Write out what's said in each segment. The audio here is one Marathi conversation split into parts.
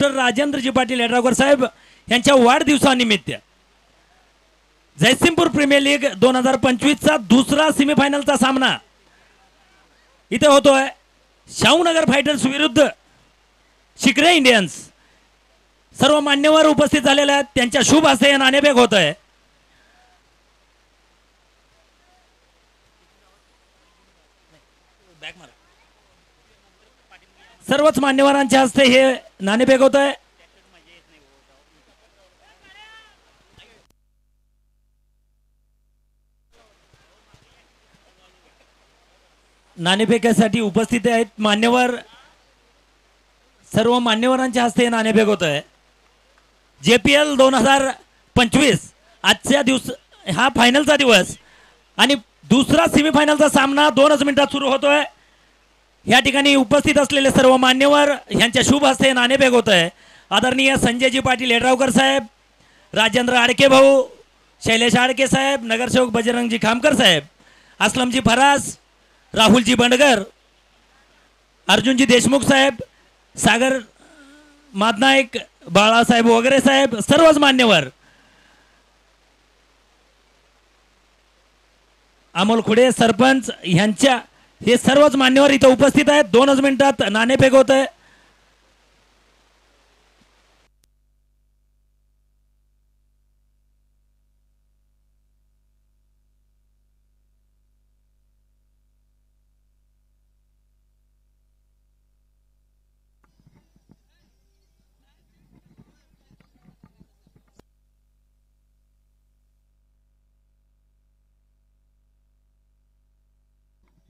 डॉक्टर राजेंद्रजी पाटील येड्रावकर साहेब यांच्या वाढदिवसानिमित्त जयसिंगपूर प्रीमियर लीग 2025 चा दुसरा सेमीफायनलचा सामना इथे होतोय। शाहूनगर फायटर्स विरुद्ध शिकरे इंडियन्स। सर्व मान्यवर उपस्थित झालेले आहेत, त्यांच्या शुभ हस्ते नाणेफेक होत आहे। सर्वच मान्यवरांच्या हस्ते हे नाणेफेक होत आहे। नाणेफेकीसाठी उपस्थित आहेत मान्यवर। सर्व मान्यवरांच्या हस्ते नाणेफेक होत आहे। JPL 2025 आजच्या दिवस हा फायनलचा दिवस आणि दुसरा सेमीफायनलचा सामना 2च मिनिटात सुरू होतोय। या ठिकाणी उपस्थित असलेले सर्व मान्यवर यांच्या शुभ हस्ते नाणेफेक होत आहे। आदरणीय संजयजी पाटील येड्रावकर साहेब, राजेंद्र आडके भाऊ, शैलेश आडके साहेब, नगरसेवक बजरंगजी खामकर साहेब, असलमजी फरास, राहुलजी बंडगर, अर्जुनजी देशमुख साहेब, सागर मादनायक, बाळासाहेब वगैरे साहेब, सर्वच मान्यवर, अमोल खुडे सरपंच यांच्या हे सर्वच मान्यवर इथे उपस्थित आहेत। 2च मिनिटात नाणेफेक होत आहे।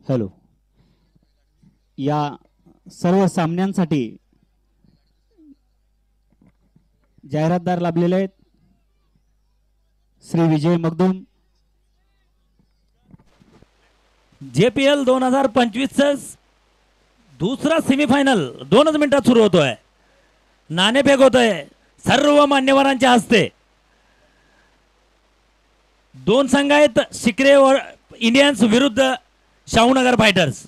हॅलो, या सर्व सामन्यांसाठी जाहिरातदार लाभलेले आहेत। श्री विजय मगदूम। JPL 2025 चा दुसरा सेमीफायनल 2च मिनिटात सुरू होतोय। नाणेफेक होतोय सर्व मान्यवरांच्या हस्ते। 2 संघ आहेत, शिकरे इंडियन्स विरुद्ध शाहूनगर फायटर्स।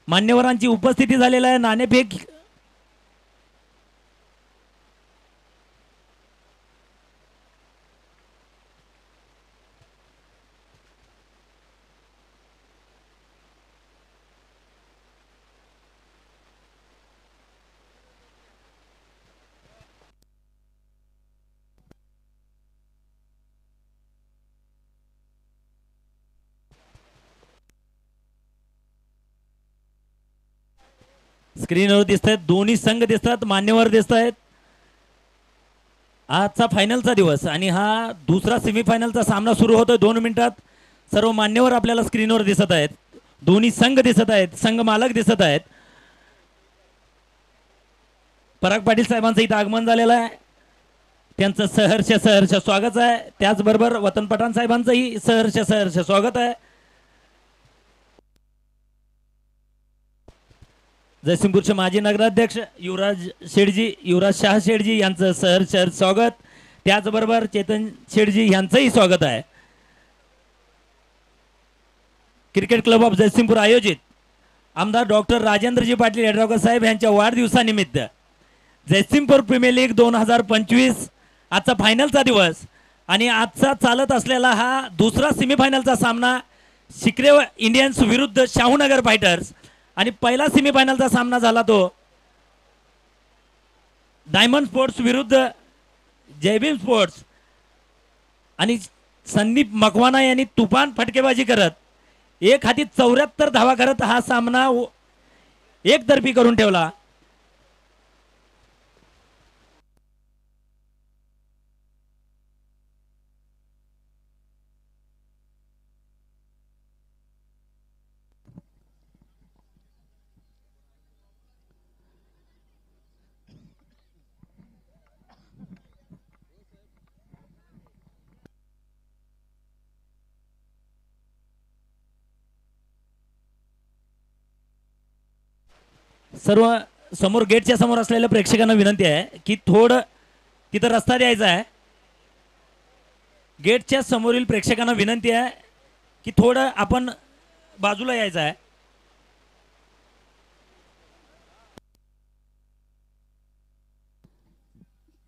मान्यवरांची उपस्थिती झालेला आहे। नाणेफेक स्क्रीनवर दिसत आहेत, दोन्ही संघ दिसतात, मान्यवर दिसत आहेत। आजचा फायनलचा दिवस आणि हा दुसरा सेमीफायनलचा सामना सुरू होतोय 2 मिनिटात। सर्व मान्यवर आपल्याला स्क्रीनवर दिसत आहेत, दोन्ही संघ दिसत आहेत, संघ मालक दिसत आहेत। पराग पाटील साहेबांचं इथं आगमन झालेलं आहे, त्यांचं सहर्ष स्वागत आहे। त्याचबरोबर वतन पठाण साहेबांचंही सहर्ष स्वागत आहे। जयसिंगपूरचे माजी नगराध्यक्ष युवराज शाह शेठजी यांचं सहर्ष स्वागत। त्याचबरोबर चेतन शेठजी यांचंही स्वागत आहे। क्रिकेट क्लब ऑफ जयसिंगपूर आयोजित आमदार डॉक्टर राजेंद्रजी पाटील येड्रावकर साहेब यांच्या वाढदिवसानिमित्त जयसिंगपूर प्रीमियर लीग 2025 आजचा फायनलचा दिवस आणि आजचा चालत असलेला हा दुसरा सेमीफायनलचा सामना शिकरे इंडियन्स विरुद्ध शाहूनगर फायटर्स आणि पहिला सेमीफायनलचा सामना झाला तो डायमंड स्पोर्ट्स विरुद्ध जयभीम स्पोर्ट्स आणि संदीप मकवाना यांनी तुफान फटकेबाजी करत एक हाती 74 धावा करत हा सामना एकतर्फी करून ठेवला। सर्व समोर गेटच्या समोर असलेल्या प्रेक्षकांना विनंती आहे की थोडं तिथं रस्ता द्यायचा आहे। गेटच्या समोरील प्रेक्षकांना विनंती आहे की थोडं आपण बाजूला यायचं आहे।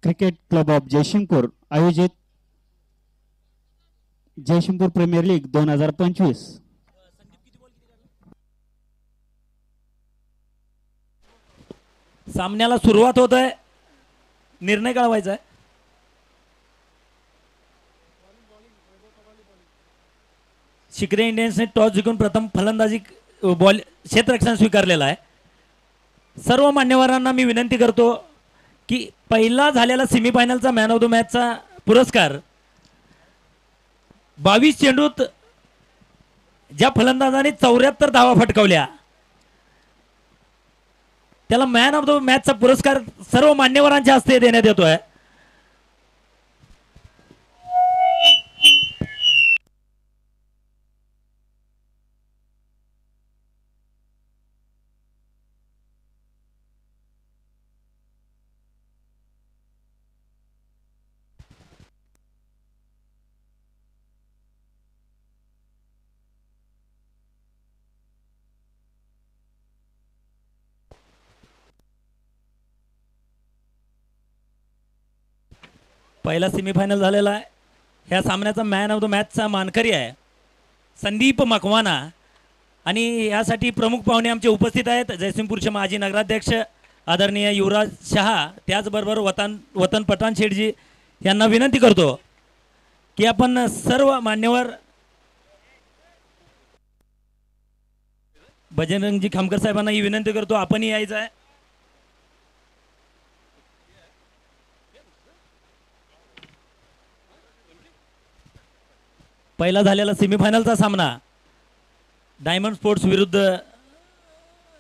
क्रिकेट क्लब ऑफ जयसिंगपूर आयोजित जयसिंगपूर प्रीमियर लीग 2025 सामन्याला सुरुवात होत आहे. निर्णय कळवायचा आहे. शिकरे इंडियन्सने टॉस जिंकून प्रथम फलंदाजी बॉल क्षेत्ररक्षण स्वीकारलेला आहे. सर्व मान्यवरांना मी विनंती करतो की पहिला झालेला सेमीफायनलचा मॅन ऑफ द मॅचचा पुरस्कार 22 चेंडूत ज्या फलंदाजाने 74 धावा फटकावल्या त्याला मॅन ऑफ द मॅचचा पुरस्कार सर्व मान्यवरांच्या हस्ते देण्यात येतोय. पहिला सेमीफायनल झालेला आहे. ह्या सामन्याचा मॅन ऑफ द मॅचचा मानकरी आहे संदीप मकवाना आणि यासाठी प्रमुख पाहुणे आमचे उपस्थित आहेत. जयसिंगपूरचे माजी नगराध्यक्ष आदरणीय युवराज शहा, त्याचबरोबर वतन पठाण शेठजी यांना विनंती करतो की आपण सर्व मान्यवर बजरंगजी खामकर साहेबांना ही विनंती करतो आपणही यायचं आहे. पहिला झालेला सेमीफायनलचा सामना डायमंड स्पोर्ट्स विरुद्ध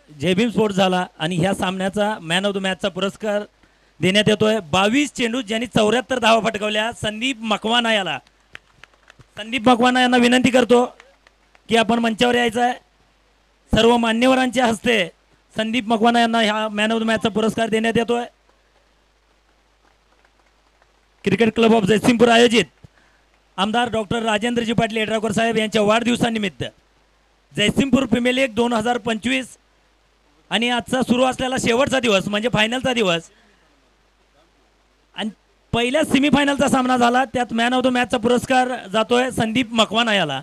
जयभीम स्पोर्ट्स झाला आणि ह्या सामन्याचा मॅन ऑफ द मॅचचा पुरस्कार देण्यात येतोय 22 चेंडूत ज्यांनी 74 धावा फटकावल्या संदीप मकवाना याला. संदीप मकवाना यांना विनंती करतो की आपण मंचावर यायचं आहे. सर्व मान्यवरांच्या हस्ते संदीप मकवाना यांना ह्या मॅन ऑफ द मॅचचा पुरस्कार देण्यात येतोय. क्रिकेट क्लब ऑफ जयसिंगपूर आयोजित आमदार डॉक्टर राजेंद्रजी पाटील येड्रावकर साहेब यांच्या वाढदिवसानिमित्त जयसिंगपूर प्रीमियर लीग 2025 आणि आजचा सुरू असलेला शेवटचा दिवस म्हणजे फायनलचा दिवस आणि पहिल्या सेमीफायनलचा सामना झाला त्यात मॅन ऑफ द मॅचचा पुरस्कार जातोय संदीप मकवाना याला.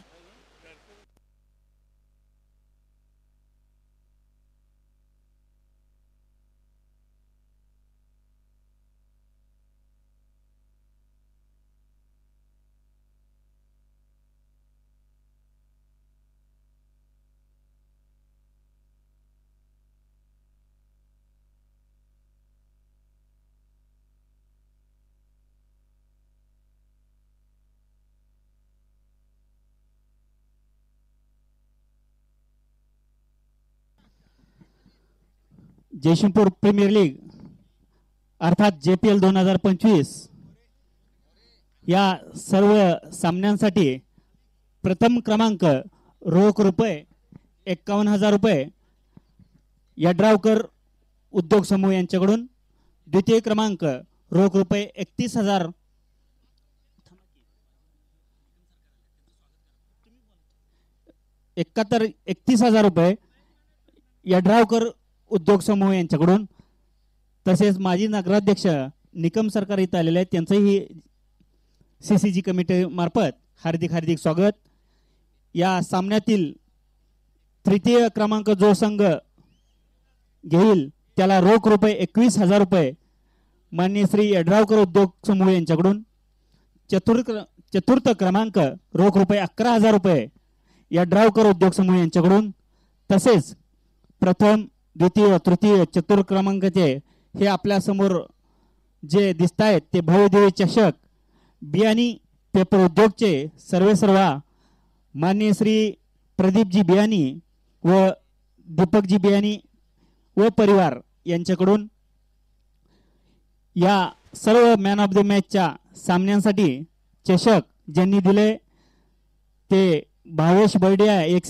जयसिंगपूर प्रीमियर लीग अर्थात JPL 2025 या सर्व सामन्यांसाठी प्रथम क्रमांक रोख रुपये 51,000 रुपये यड्रावकर उद्योग समूह यांच्याकडून, द्वितीय क्रमांक रोख रुपये 31,000 31,000 रुपये यड्रावकर उद्योग समूह यांच्याकडून, तसेच माजी नगराध्यक्ष निकम सरकार इथं आलेले आहेत त्यांचंही CCG कमिटी मार्फत हार्दिक हार्दिक स्वागत. या सामन्यातील तृतीय क्रमांक जो संघ घेईल त्याला रोख रुपये 21,000 रुपये माननीय श्री यड्रावकर उद्योग समूह यांच्याकडून, चतुर्थ क्रमांक रोख रुपये 11,000 रुपये यड्रावकर उद्योग समूह यांच्याकडून, तसेच प्रथम द्वितीय तृतीय चतुर्थ क्रमांकाचे हे आपल्या समोर जे दिसत आहेत ते भव्यदिव्य चषक बियाणी पेपर उद्योगचे सर्व माननीय श्री प्रदीपजी बियाणी व दीपकजी बियाणी व परिवार यांच्याकडून या सर्व मॅन ऑफ द मॅचच्या सामन्यांसाठी चषक ज्यांनी दिले ते भावेश बर्डिया एक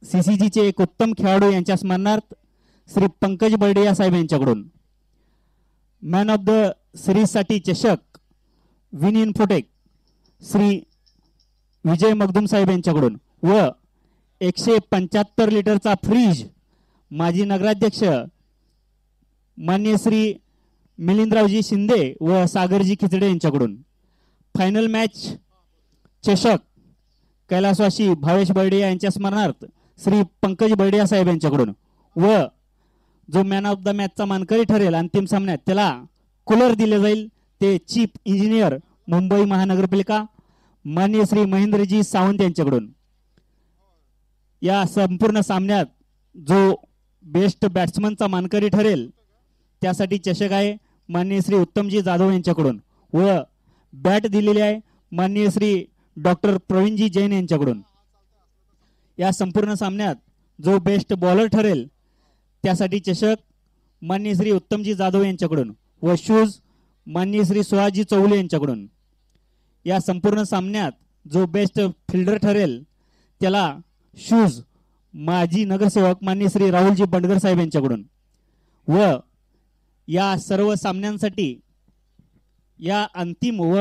CCGचे एक उत्तम खेळाडू यांच्या स्मरणार्थ श्री पंकज बर्डिया साहेब यांच्याकडून, मॅन ऑफ द सिरीजसाठी चषक विन इन्फोटेक श्री विजय मगदूम साहेब यांच्याकडून व 175 लिटरचा फ्रीज माजी नगराध्यक्ष माननीय श्री मिलिंदरावजी शिंदे व सागरजी खिचडे यांच्याकडून. फायनल मॅच चषक कैलासवासी भावेश बर्डिया यांच्या स्मरणार्थ श्री पंकज बर्डिया साहेब यांच्याकडून. व जो मॅन ऑफ द मॅचचा मानकरी ठरेल अंतिम सामन्यात त्याला कूलर दिले जाईल ते चीफ इंजिनियर मुंबई महानगरपालिका माननीय श्री महेंद्रजी सावंत यांच्याकडून. या संपूर्ण सामन्यात जो बेस्ट बॅट्समनचा मानकरी ठरेल त्यासाठी चषक आहे माननीय श्री उत्तमजी जाधव यांच्याकडून. व बॅट दिलेली आहे माननीय श्री डॉक्टर प्रवीणजी जैन यांच्याकडून. या संपूर्ण सामन्यात जो बेस्ट बॉलर ठरेल त्यासाठी चषक माननीय श्री उत्तमजी जाधव यांच्याकडून व शूज माननीय श्री सुहासजी चौले यांच्याकडून. या संपूर्ण सामन्यात जो बेस्ट फिल्डर ठरेल त्याला शूज माजी नगरसेवक माननीय श्री राहुलजी बंडगर साहेब यांच्याकडून. व या सर्व सामन्यांसाठी या अंतिम व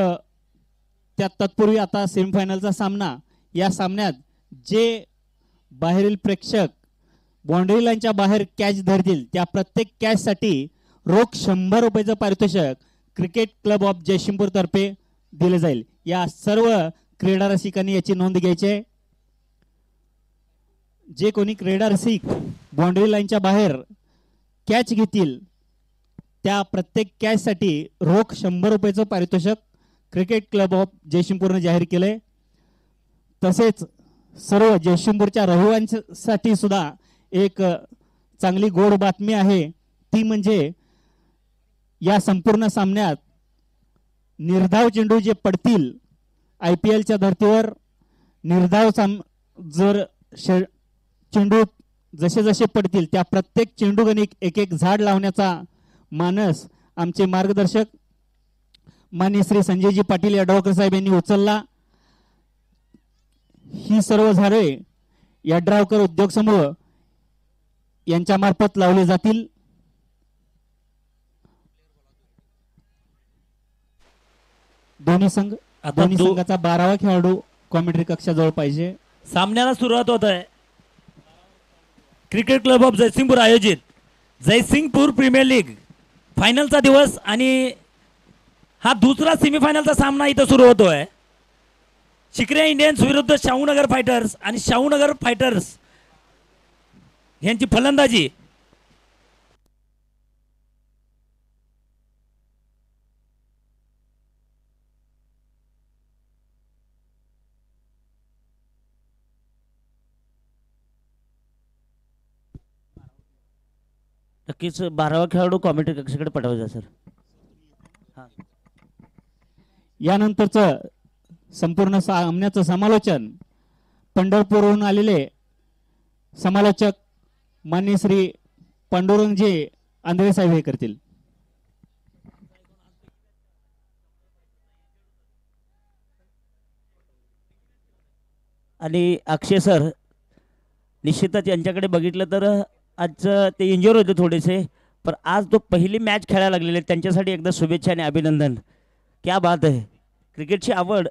त्या तत्पूर्वी आता सेमीफायनलचा सामना, या सामन्यात जे बाहेरील प्रेक्षक बाउंड्री लाईनच्या बाहेर कॅच धरतील त्या प्रत्येक कॅचसाठी रोख 100 रुपयाचं पारितोषिक क्रिकेट क्लब ऑफ जयसिंगपूर तर्फे दिले जाईल. या सर्व क्रीडा रसिकांनी याची नोंद घ्यायची आहे. जे कोणी क्रीडा रसिक बाउंड्री लाईनच्या बाहेर कॅच घेतील त्या प्रत्येक कॅचसाठी रोख 100 रुपयाचं पारितोषिक क्रिकेट क्लब ऑफ जयसिंगपूरनं जाहीर केलंय. तसेच सर्व जयसिंगपूरच्या रहिवाशांसाठी सुद्धा एक चांगली गोड बातमी आहे, ती म्हणजे या संपूर्ण सामन्यात निर्धाव चेंडू जे पडतील IPLच्या धर्तीवर, निर्धाव जर चेंडू जसे जसे पडतील त्या प्रत्येक चेंडूगणी एक एक झाड लावण्याचा मानस आमचे मार्गदर्शक माननीय श्री संजयजी पाटील यड्रावकर साहेब यांनी उचलला. ही सर्व झाडे यड्रावकर उद्योग समूह यांच्या मार्फत लावले जातील. दोन्ही संघाचा 12वा खेळाडू कॉमेंट्री कक्षाजवळ पाहिजे. सामन्याला सुरुवात होत आहे. क्रिकेट क्लब ऑफ जयसिंगपूर आयोजित जयसिंगपूर प्रीमियर लीग फायनलचा दिवस आणि हा दुसरा सेमीफायनलचा सामना इथं सुरू होतोय. शिकरे इंडियन्स विरुद्ध शाहूनगर फायटर्स आणि शाहूनगर फायटर्स यांची फलंदाजी. नक्कीच 12वा खेळाडू कॉमेंट्री कक्षाकडे पाठवायचा सर. यानंतरचं संपूर्ण सामन्याचं समालोचन पंढरपूरहून आलेले समालोचक माननीय श्री पांडुरंगजी आंधळे साहेब हे करतील. आणि अक्षय सर निश्चितच यांच्याकडे बघितलं तर आज ते इंज्युअर होते थोडेसे, पण आज तो पहिली मॅच खेळायला लागलेले त्यांच्यासाठी एकदा शुभेच्छा आणि अभिनंदन. क्या बात आहे. क्रिकेटची आवड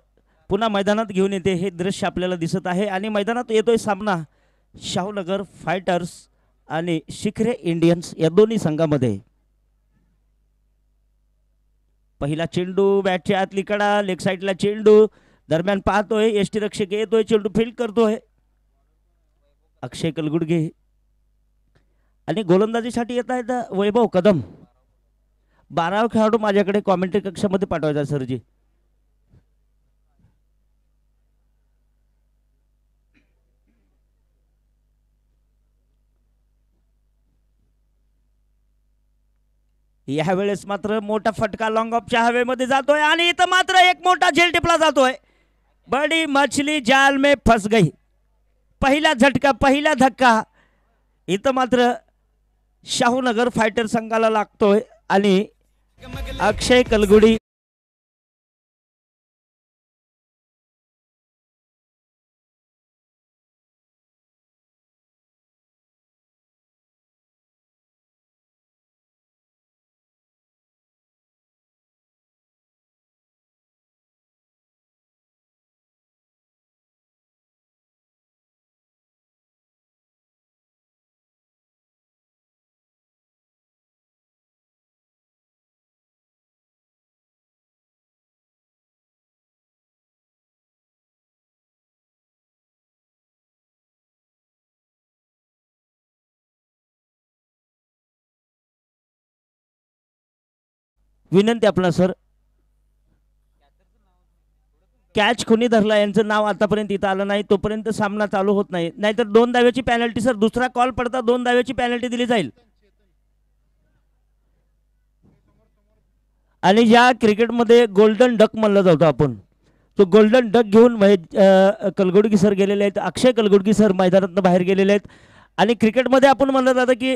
पुन्हा मैदानात घेऊन येते हे दृश्य आपल्याला दिसत आहे. आणि मैदानात येतोय सामना शाहूनगर फायटर्स आणि शिखरे इंडियन्स या दोन्ही संघामध्ये. पहिला चेंडू बॅटच्या आतली कडा, लेग साईडला चेंडू दरम्यान पाहतोय, यष्टीरक्षक येतोय, चेंडू फील्ड करतोय अक्षय कलगुडगे. आणि गोलंदाजीसाठी येत आहेत वैभव कदम. 12वा खेळाडू माझ्याकडे कॉमेंट्री कक्षामध्ये पाठवायचा सरजी. यावेळेस मात्र मोठा फटका लॉंग ऑफच्या हवेमध्ये जातोय आणि इथं मात्र एक मोठा झेल टिपला जातोय. बडी मछली जाल में फंस गई. पहिला झटका, पहिला धक्का इथं मात्र शाहूनगर फायटर संघाला लागतोय आणि अक्षय कलगुडी विनंती आपला सर. कॅच कोणी धरला यांचं नाव आतापर्यंत इथं आलं नाही, तोपर्यंत सामना चालू होत नाही. नाहीतर 2 धावेची पॅनल्टी सर. दुसरा कॉल पडता 2 धावेची पॅनल्टी दिली जाईल. आणि ज्या क्रिकेटमध्ये गोल्डन डक म्हणलं जातो आपण, तो गोल्डन डक घेऊन कलगुडगी सर गेलेले आहेत. अक्षय कलगुडगी सर मैदानातून बाहेर गेलेले आहेत. आणि क्रिकेटमध्ये आपण म्हणलं जातं की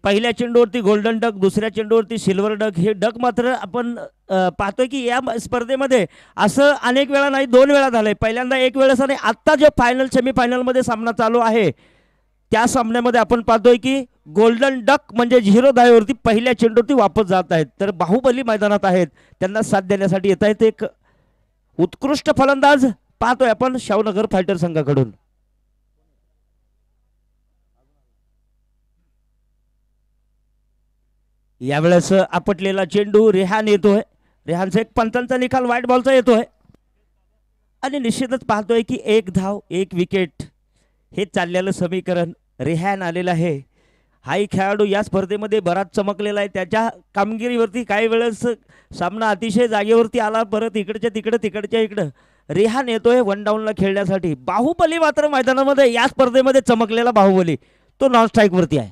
पहिल्या चेंडूवरती गोल्डन डक, दुसऱ्या चेंडूवरती सिल्वर डक. हे डक मात्र आपण पाहतोय की या स्पर्धेमध्ये असं अनेक वेळा नाही, 2 वेळा झालंय. पहिल्यांदा 1 वेळेस आणि आत्ता जो फायनल सेमीफायनलमध्ये सामना चालू आहे त्या सामन्यामध्ये आपण पाहतोय की गोल्डन डक म्हणजे 0 धावेवरती पहिल्या चेंडूवरती वापस जात आहेत. तर बाहुबली मैदानात आहेत, त्यांना साथ देण्यासाठी येत आहेत एक उत्कृष्ट फलंदाज पाहतोय आपण शाहूनगर फायटर संघाकडून. यावेळेस आपटलेला चेंडू रेहान येतोय. रेहानचा एक पंचांचा निकाल व्हाईट बॉलचा येतोय. आणि निश्चितच पाहतोय की 1 धाव 1 विकेट हे चाललेलं समीकरण रेहान आलेलं आहे. हाही खेळाडू या स्पर्धेमध्ये बराच चमकलेला आहे. त्याच्या कामगिरीवरती काही वेळेस सामना अतिशय जागेवरती आला, परत इकडच्या तिकडं तिकडच्या इकडं रेहान येतोय 1 डाऊनला खेळण्यासाठी. बाहुबली मात्र मैदानामध्ये या स्पर्धेमध्ये चमकलेला बाहुबली तो नॉन स्ट्राईकवरती आहे.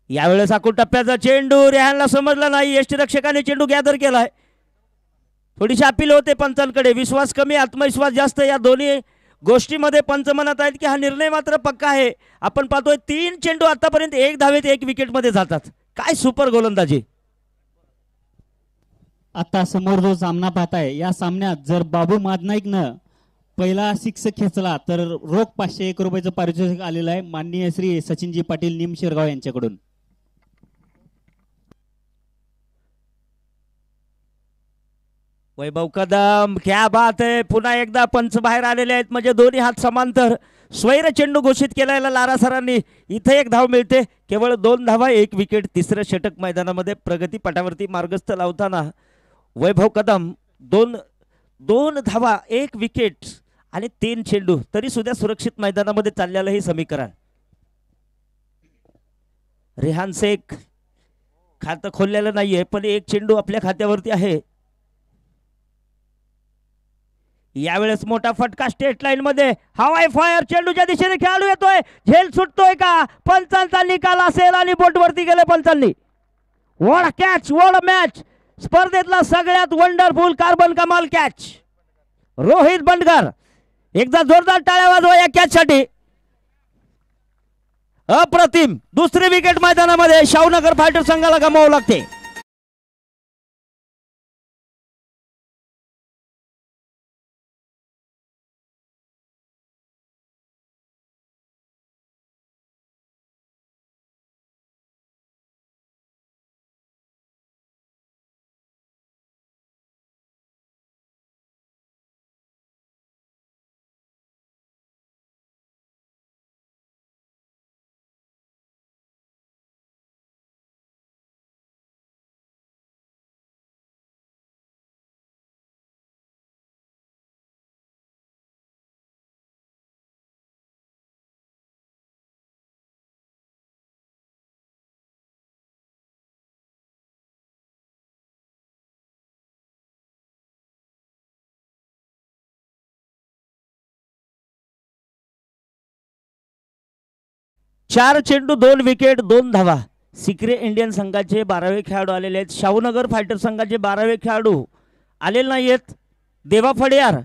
यावेळेस आखूड टप्प्याचा चेंडू रेहानला समजला नाही. यष्टीरक्षकाने चेंडू गॅदर केलाय. थोडीशी अपील होते पंचांकडे. विश्वास कमी, आत्मविश्वास जास्त, या दोन्ही गोष्टीमध्ये पंच म्हणत आहेत की हा निर्णय मात्र पक्का आहे. आपण पाहतोय 3 चेंडू आतापर्यंत 1 धावेत 1 विकेटमध्ये जातात. काय सुपर गोलंदाजी. आता समोर जो सामना पाहताय, या सामन्यात जर बाबू मादनाईकनं पहिला 6 खेचला तर रोख 501 रुपयाचं पारितोषिक आलेलं आहे माननीय श्री सचिनजी पाटील निम शिरगाव यांच्याकडून. वैभव कदम क्या बात आहे. पुन्हा एकदा पंच बाहेर आलेले आहेत, म्हणजे दोन्ही हात समांतर. स्वैर चेंडू घोषित केलेला लारा सरांनी. इथे 1 धाव मिळते. केवळ 2 धावा 1 विकेट. तिसरं षटक मैदानामध्ये प्रगती पटावरती मार्गस्थ लावताना वैभव कदम 2 धावा 1 विकेट आणि 3 चेंडू, तरी सुद्धा सुरक्षित मैदानामध्ये चाललेलं हे समीकरण. रेहान शेख खातं खोललेलं नाहीये, पण 1 चेंडू आपल्या खात्यावरती आहे. यावेळेस मोठा फटका स्टेट लाईन मध्ये. हवाई फायर चेंडूच्या दिशेने खेळाडू येतोय. झेल सुटतोय का. पंचांचा निकाल असेल आणि बोटवरती गेले पंचांनी. What catch, what match. स्पर्धेतला सगळ्यात वंडरफुल कार्बन कमाल कॅच रोहित बंडगर. एकदा जोरदार टाळ्या वाजवा या कॅच साठी. अप्रतिम. दुसरी विकेट मैदानामध्ये शाहूनगर फायटर संघाला गमावं लागते. चार चेंडू 2 विकेट 2 धावा. सिक्रे इंडियन संघाचे 12वे खेळाडू आलेले आहेत. शाहूनगर फायटर संघाचे 12वे खेळाडू आलेले नाहीयेत. देवा फडियार,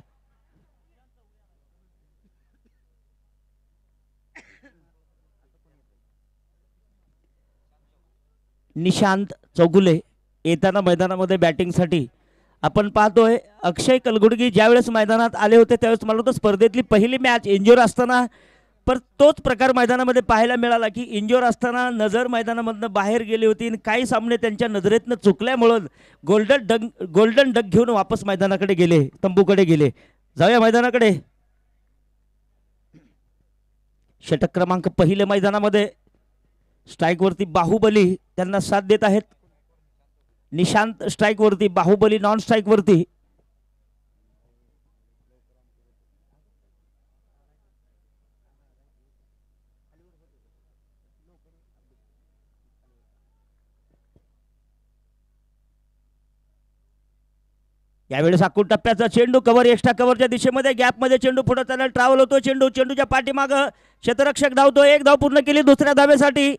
निशांत चौगुले येताना मैदानामध्ये बॅटिंगसाठी आपण पाहतोय. अक्षय कलगुडगी ज्यावेळेस मैदानात आले होते त्यावेळेस मला वाटतं स्पर्धेतली पहिली मॅच इंजोर असताना, पर तोच प्रकार मैदानामध्ये पाहायला मिळाला की इंजोर असताना नजर मैदानामधनं बाहेर गेली होती आणि काही सामने त्यांच्या नजरेतनं चुकल्यामुळं गोल्डन डक घेऊन वापस मैदानाकडे गेले, तंबूकडे गेले. जाऊया मैदानाकडे. षटक क्रमांक पहिले मैदानामध्ये स्ट्राईकवरती बाहुबली त्यांना साथ देत आहेत. निशांत स्ट्राईकवरती, बाहुबली नॉन स्ट्राईकवरती. यावेळेस आखूड टप्प्याचा चेंडू कव्हर एक्स्ट्रा कव्हरच्या दिशेमध्ये गॅपमध्ये चेंडू पुढे त्याला ट्रॅव्हल होतो चेंडूच्या पाठीमागं क्षेत्ररक्षक धावतो. एक धाव पूर्ण केली दुसऱ्या धावेसाठी.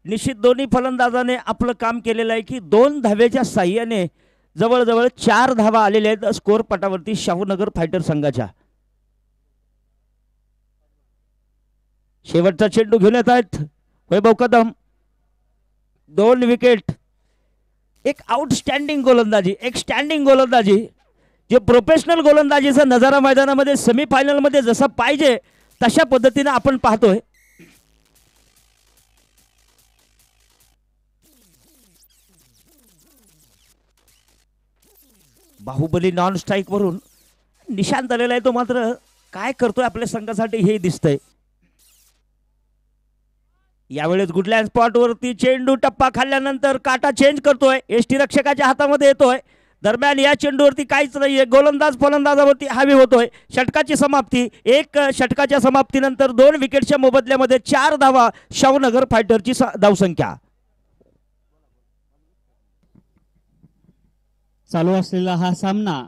निश्चित दोन्ही फलंदाजाने आपलं काम केलेलं आहे की 2 धावेच्या साह्याने जवळजवळ 4 धावा आलेल्या आहेत स्कोअर पटावरती शाहूनगर फायटर संघाच्या. शेवटचा चेंडू घेऊन येत आहेत वैभव कदम. 2 विकेट. एक आउटस्टँडिंग गोलंदाजी, एक स्टँडिंग गोलंदाजी, जे प्रोफेशनल गोलंदाजीचा नजारा मैदानामध्ये सेमीफायनलमध्ये जसा पाहिजे तशा पद्धतीने आपण पाहतोय. बाहुबली नॉन स्ट्राईक वरून निशांत आलेला आहे तो, मात्र काय करतोय आपल्या संघासाठी हे दिसतंय. यावेळेस गुडलँड स्पॉट वरती चेंडू टप्पा खाल्ल्यानंतर काटा चेंज करतोय, एसटी रक्षकाच्या हातामध्ये येतोय. दरम्यान या चेंडूवरती काहीच नाहीये, गोलंदाज फलंदाजावरती हावी होतोय. षटकाची समाप्ती. एक षटकाच्या समाप्तीनंतर 2 विकेटच्या मोबदल्यामध्ये 4 धावा शाहूनगर फायटरची धावसंख्या. चालू असलेला हा सामना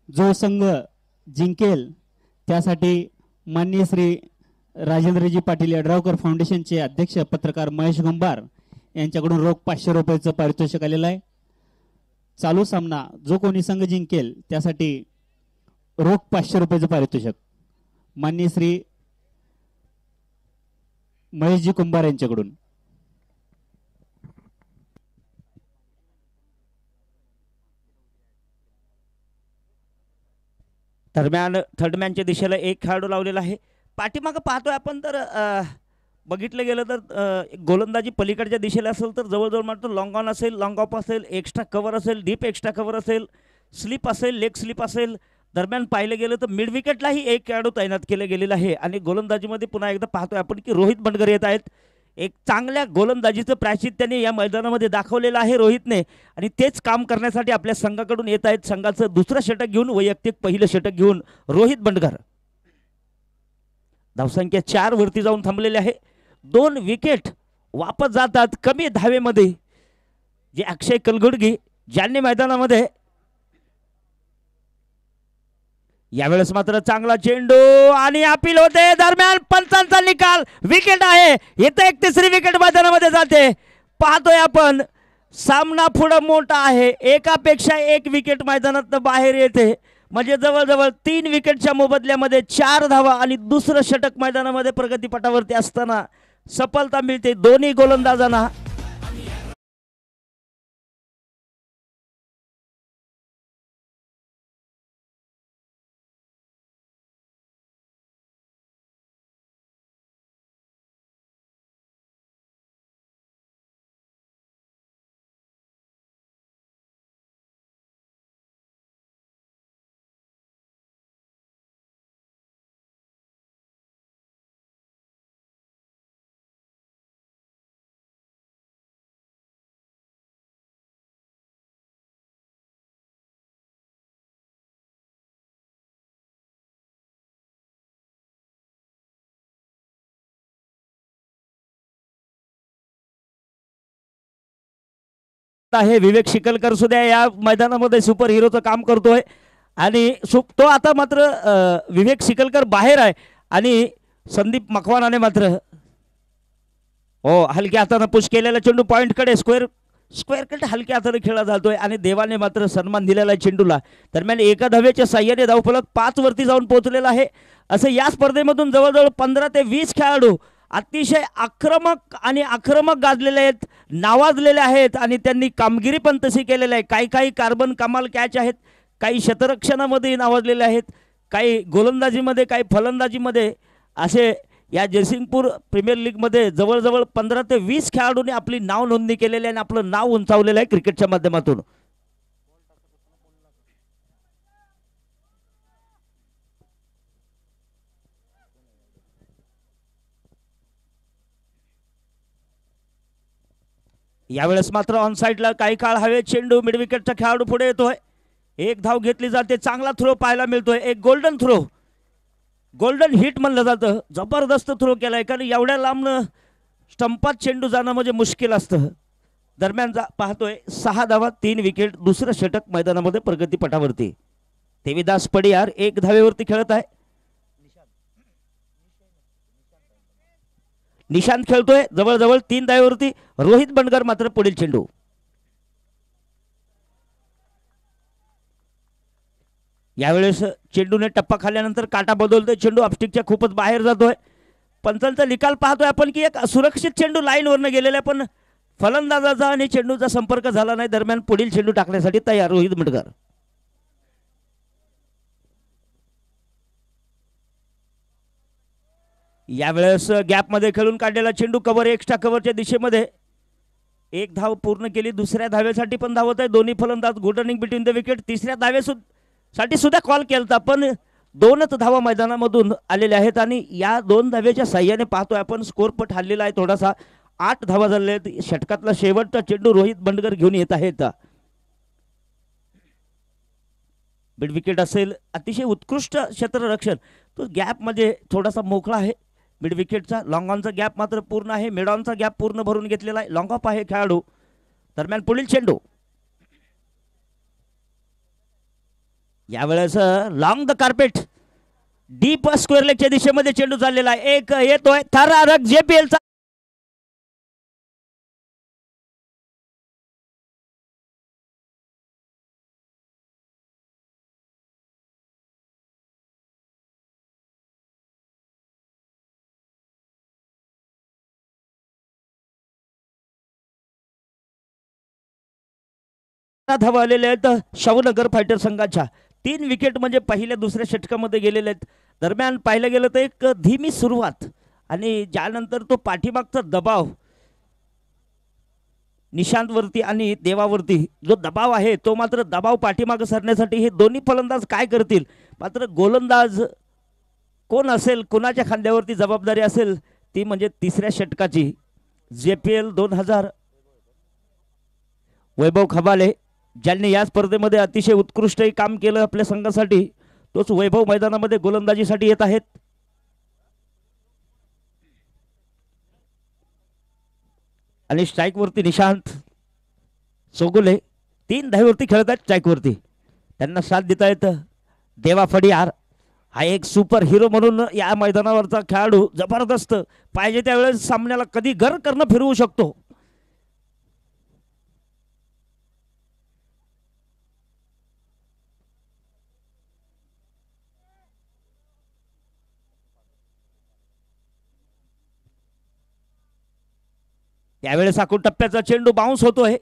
जो संघ जिंकेल त्यासाठी माननीय श्री राजेंद्रजी पाटील यड्रावकर फाउंडेशनचे अध्यक्ष पत्रकार महेश गंभार यांच्याकडून रोख 500 रुपयाचं पारितोषिक आलेलं आहे. चालू सामना जो कोणी संघ जिंकेल त्यासाठी रोख 500 रुपयाचं पारितोषिक माननीय श्री महेशजी कुंभार यांच्याकडून. दरम्यान थर्डमॅनच्या दिशेला एक खेळाडू लावलेला आहे. पाठीमागं पाहतोय आपण तर बघितलं गेलं तर गोलंदाजी पलीकडच्या दिशेला असेल तर जवळजवळ मात्र लॉंग ऑन असेल, लॉंग ऑफ असेल, एक्स्ट्रा कव्हर असेल, डीप एक्स्ट्रा कव्हर असेल, स्लिप असेल, लेग स्लिप असेल. दरम्यान पाहिलं गेलं तर मिड विकेटलाही एक खेळाडू तैनात केलं गेलेला आहे. आणि गोलंदाजीमध्ये पुन्हा एकदा पाहतोय आपण की रोहित बंडगर येत आहेत. एक चांगल्या गोलंदाजीचं प्रायश्चित्त त्यांनी या मैदानामध्ये दाखवलेलं आहे रोहितने, आणि तेच काम करण्यासाठी आपल्या संघाकडून येत आहेत. संघाचं दुसरं षटक घेऊन, वैयक्तिक पहिलं षटक घेऊन रोहित बंडगर. धावसंख्या 4 वरती जाऊन थांबलेले आहे. 2 विकेट वापस जातात कमी धावेमध्ये. जे अक्षय कलगुडगी ज्यांनी मैदानामध्ये यावेळेस मात्र चांगला चेंडू आणि अपील होते. दरम्यान पंचांचा निकाल, विकेट आहे. इथे एक तिसरी विकेट मैदानामध्ये जाते. पाहतोय आपण सामना पुढं मोठा आहे. एकापेक्षा एक विकेट मैदानात बाहेर येते. म्हणजे जवळजवळ 3 विकेटच्या मोबदल्यामध्ये 4 धावा आणि दुसरं षटक मैदानामध्ये प्रगतीपटावरती असताना सफलता मिळते दोन्ही गोलंदाजांना. आहे विवेक शिकलकर सुद्धा या मैदानामध्ये सुपर हिरोचं काम करतोय. आणि तो आता मात्र विवेक शिकलकर बाहेर आहे आणि संदीप मखवानाने मात्र हलक्या हाताने पुश केलेला चेंडू पॉइंटकडे स्क्वेअर कट हलक्या हाताने खेळला जातोय आणि देवाने मात्र सन्मान दिलेला आहे चेंडूला. दरम्यान एका धावेच्या साह्याने धावफलक 5 वरती जाऊन पोहोचलेला आहे. असं या स्पर्धेमधून जवळजवळ 15 ते 20 खेळाडू अतिशय आक्रमक गाजलेले आहेत, नावाजलेले आहेत आणि त्यांनी कामगिरी पण तशी केलेली आहे. काही कार्बन कमाल कॅच आहेत, काही शतरक्षणामध्ये नावाजलेले आहेत, काही गोलंदाजीमध्ये, काही फलंदाजीमध्ये. असे या जयसिंगपूर प्रीमियर लीगमध्ये जवळजवळ 15 ते 20 खेळाडूंनी आपली नाव नोंदणी केलेली आहे आणि आपलं नाव उंचावलेलं आहे क्रिकेटच्या माध्यमातून. यावेळेस मात्र ऑन साईडला काही काळ हवे चेंडू मिड विकेटचा खेळाडू पुढे येतोय. एक धाव घेतली जाते. चांगला थ्रो पाहायला मिळतोय. एक गोल्डन थ्रो, गोल्डन हिट म्हणलं जातं. जबरदस्त थ्रो केलाय, कारण एवढ्या लांब स्टंपात चेंडू जाणं म्हणजे मुश्किल असतं. दरम्यान पाहतोय 6 धावा 3 विकेट दुसरं षटक मैदानामध्ये प्रगती पटावरती. देवीदास पडियार 1 धावेवरती खेळत आहे. निशांत खेळतोय जवळजवळ 3 धावेवरती. रोहित बंडगर मात्र पुढील चेंडू. यावेळेस चेंडूने टप्पा खाल्ल्यानंतर काटा बदलतोय. चेंडू अपस्टिकच्या खूपच बाहेर जातोय. पंचांचा निकाल पाहतोय आपण की एक सुरक्षित चेंडू लाईनवरनं गेलेला आहे, पण फलंदाजाचा आणि चेंडूचा संपर्क झाला नाही. दरम्यान पुढील चेंडू टाकण्यासाठी तयार रोहित बंडगर. यावेळेस गॅपमध्ये खेळून काढलेला चेंडू कव्हर एक्स्ट्रा कव्हरच्या दिशेमध्ये. 1 धाव पूर्ण केली. दुसऱ्या धावेसाठी पण धावत आहे दोन्ही फलंदाज. Good running between the wicket. तिसऱ्या धावेसाठी सुद्धा कॉल केलता, पण 2च धावा मैदानामधून आलेल्या आहेत आणि या 2 धावेच्या साह्याने पाहतोय आपण स्कोरपट हल्लेला आहे थोडासा. 8 धावा झालेल्या आहेत. षटकातला शेवटचा चेंडू रोहित बंडगर घेऊन येत आहेत. मिड विकेट असेल. अतिशय उत्कृष्ट क्षेत्ररक्षण. तो गॅप मध्ये थोडासा मोकळा आहे मिड विकेटचा. लॉंग ऑनचा गॅप मात्र पूर्ण आहे. मिड ऑनचा गॅप पूर्ण भरून घेतलेला आहे. लॉंग ऑफ आहे खेळाडू. दरम्यान पुढील चेंडू. यावेळेस long the carpet deep square लेगच्या दिशेमध्ये चेंडू चाललेला आहे. एक येतोय थरारक JPLचा धावा आलेल्या आहेत शाहूनगर फायटर संघाच्या. 3 विकेट म्हणजे पहिल्या दुसऱ्या षटकामध्ये गेलेले आहेत. दरम्यान पाहिलं गेलं तर एक धीमी सुरुवात आणि ज्यानंतर तो पाठीमागचा दबाव निशांतवरती आणि देवावरती जो दबाव आहे तो मात्र दबाव पाठीमागं सरण्यासाठी हे दोन्ही फलंदाज काय करतील. मात्र गोलंदाज कोण असेल, कोणाच्या खांद्यावरती जबाबदारी असेल ती म्हणजे तिसऱ्या षटकाची. JPL 2000 वैभव खबाले ज्यांनी या स्पर्धेमध्ये अतिशय उत्कृष्टही काम केलं आपल्या संघासाठी, तोच वैभव मैदानामध्ये गोलंदाजीसाठी येत आहेत. आणि स्ट्राईक वरती निशांत सोगुले 3 धावेवरती खेळत आहेत. स्ट्राईक वरती त्यांना साथ देता येतं देवा फडियार. हा एक सुपर हिरो म्हणून या मैदानावरचा खेळाडू जबरदस्त. पाहिजे त्यावेळेस सामन्याला कधी घर करणं फिरवू शकतो. त्यावेळेस आखून टप्प्याचा चेंडू बाउन्स होतोय.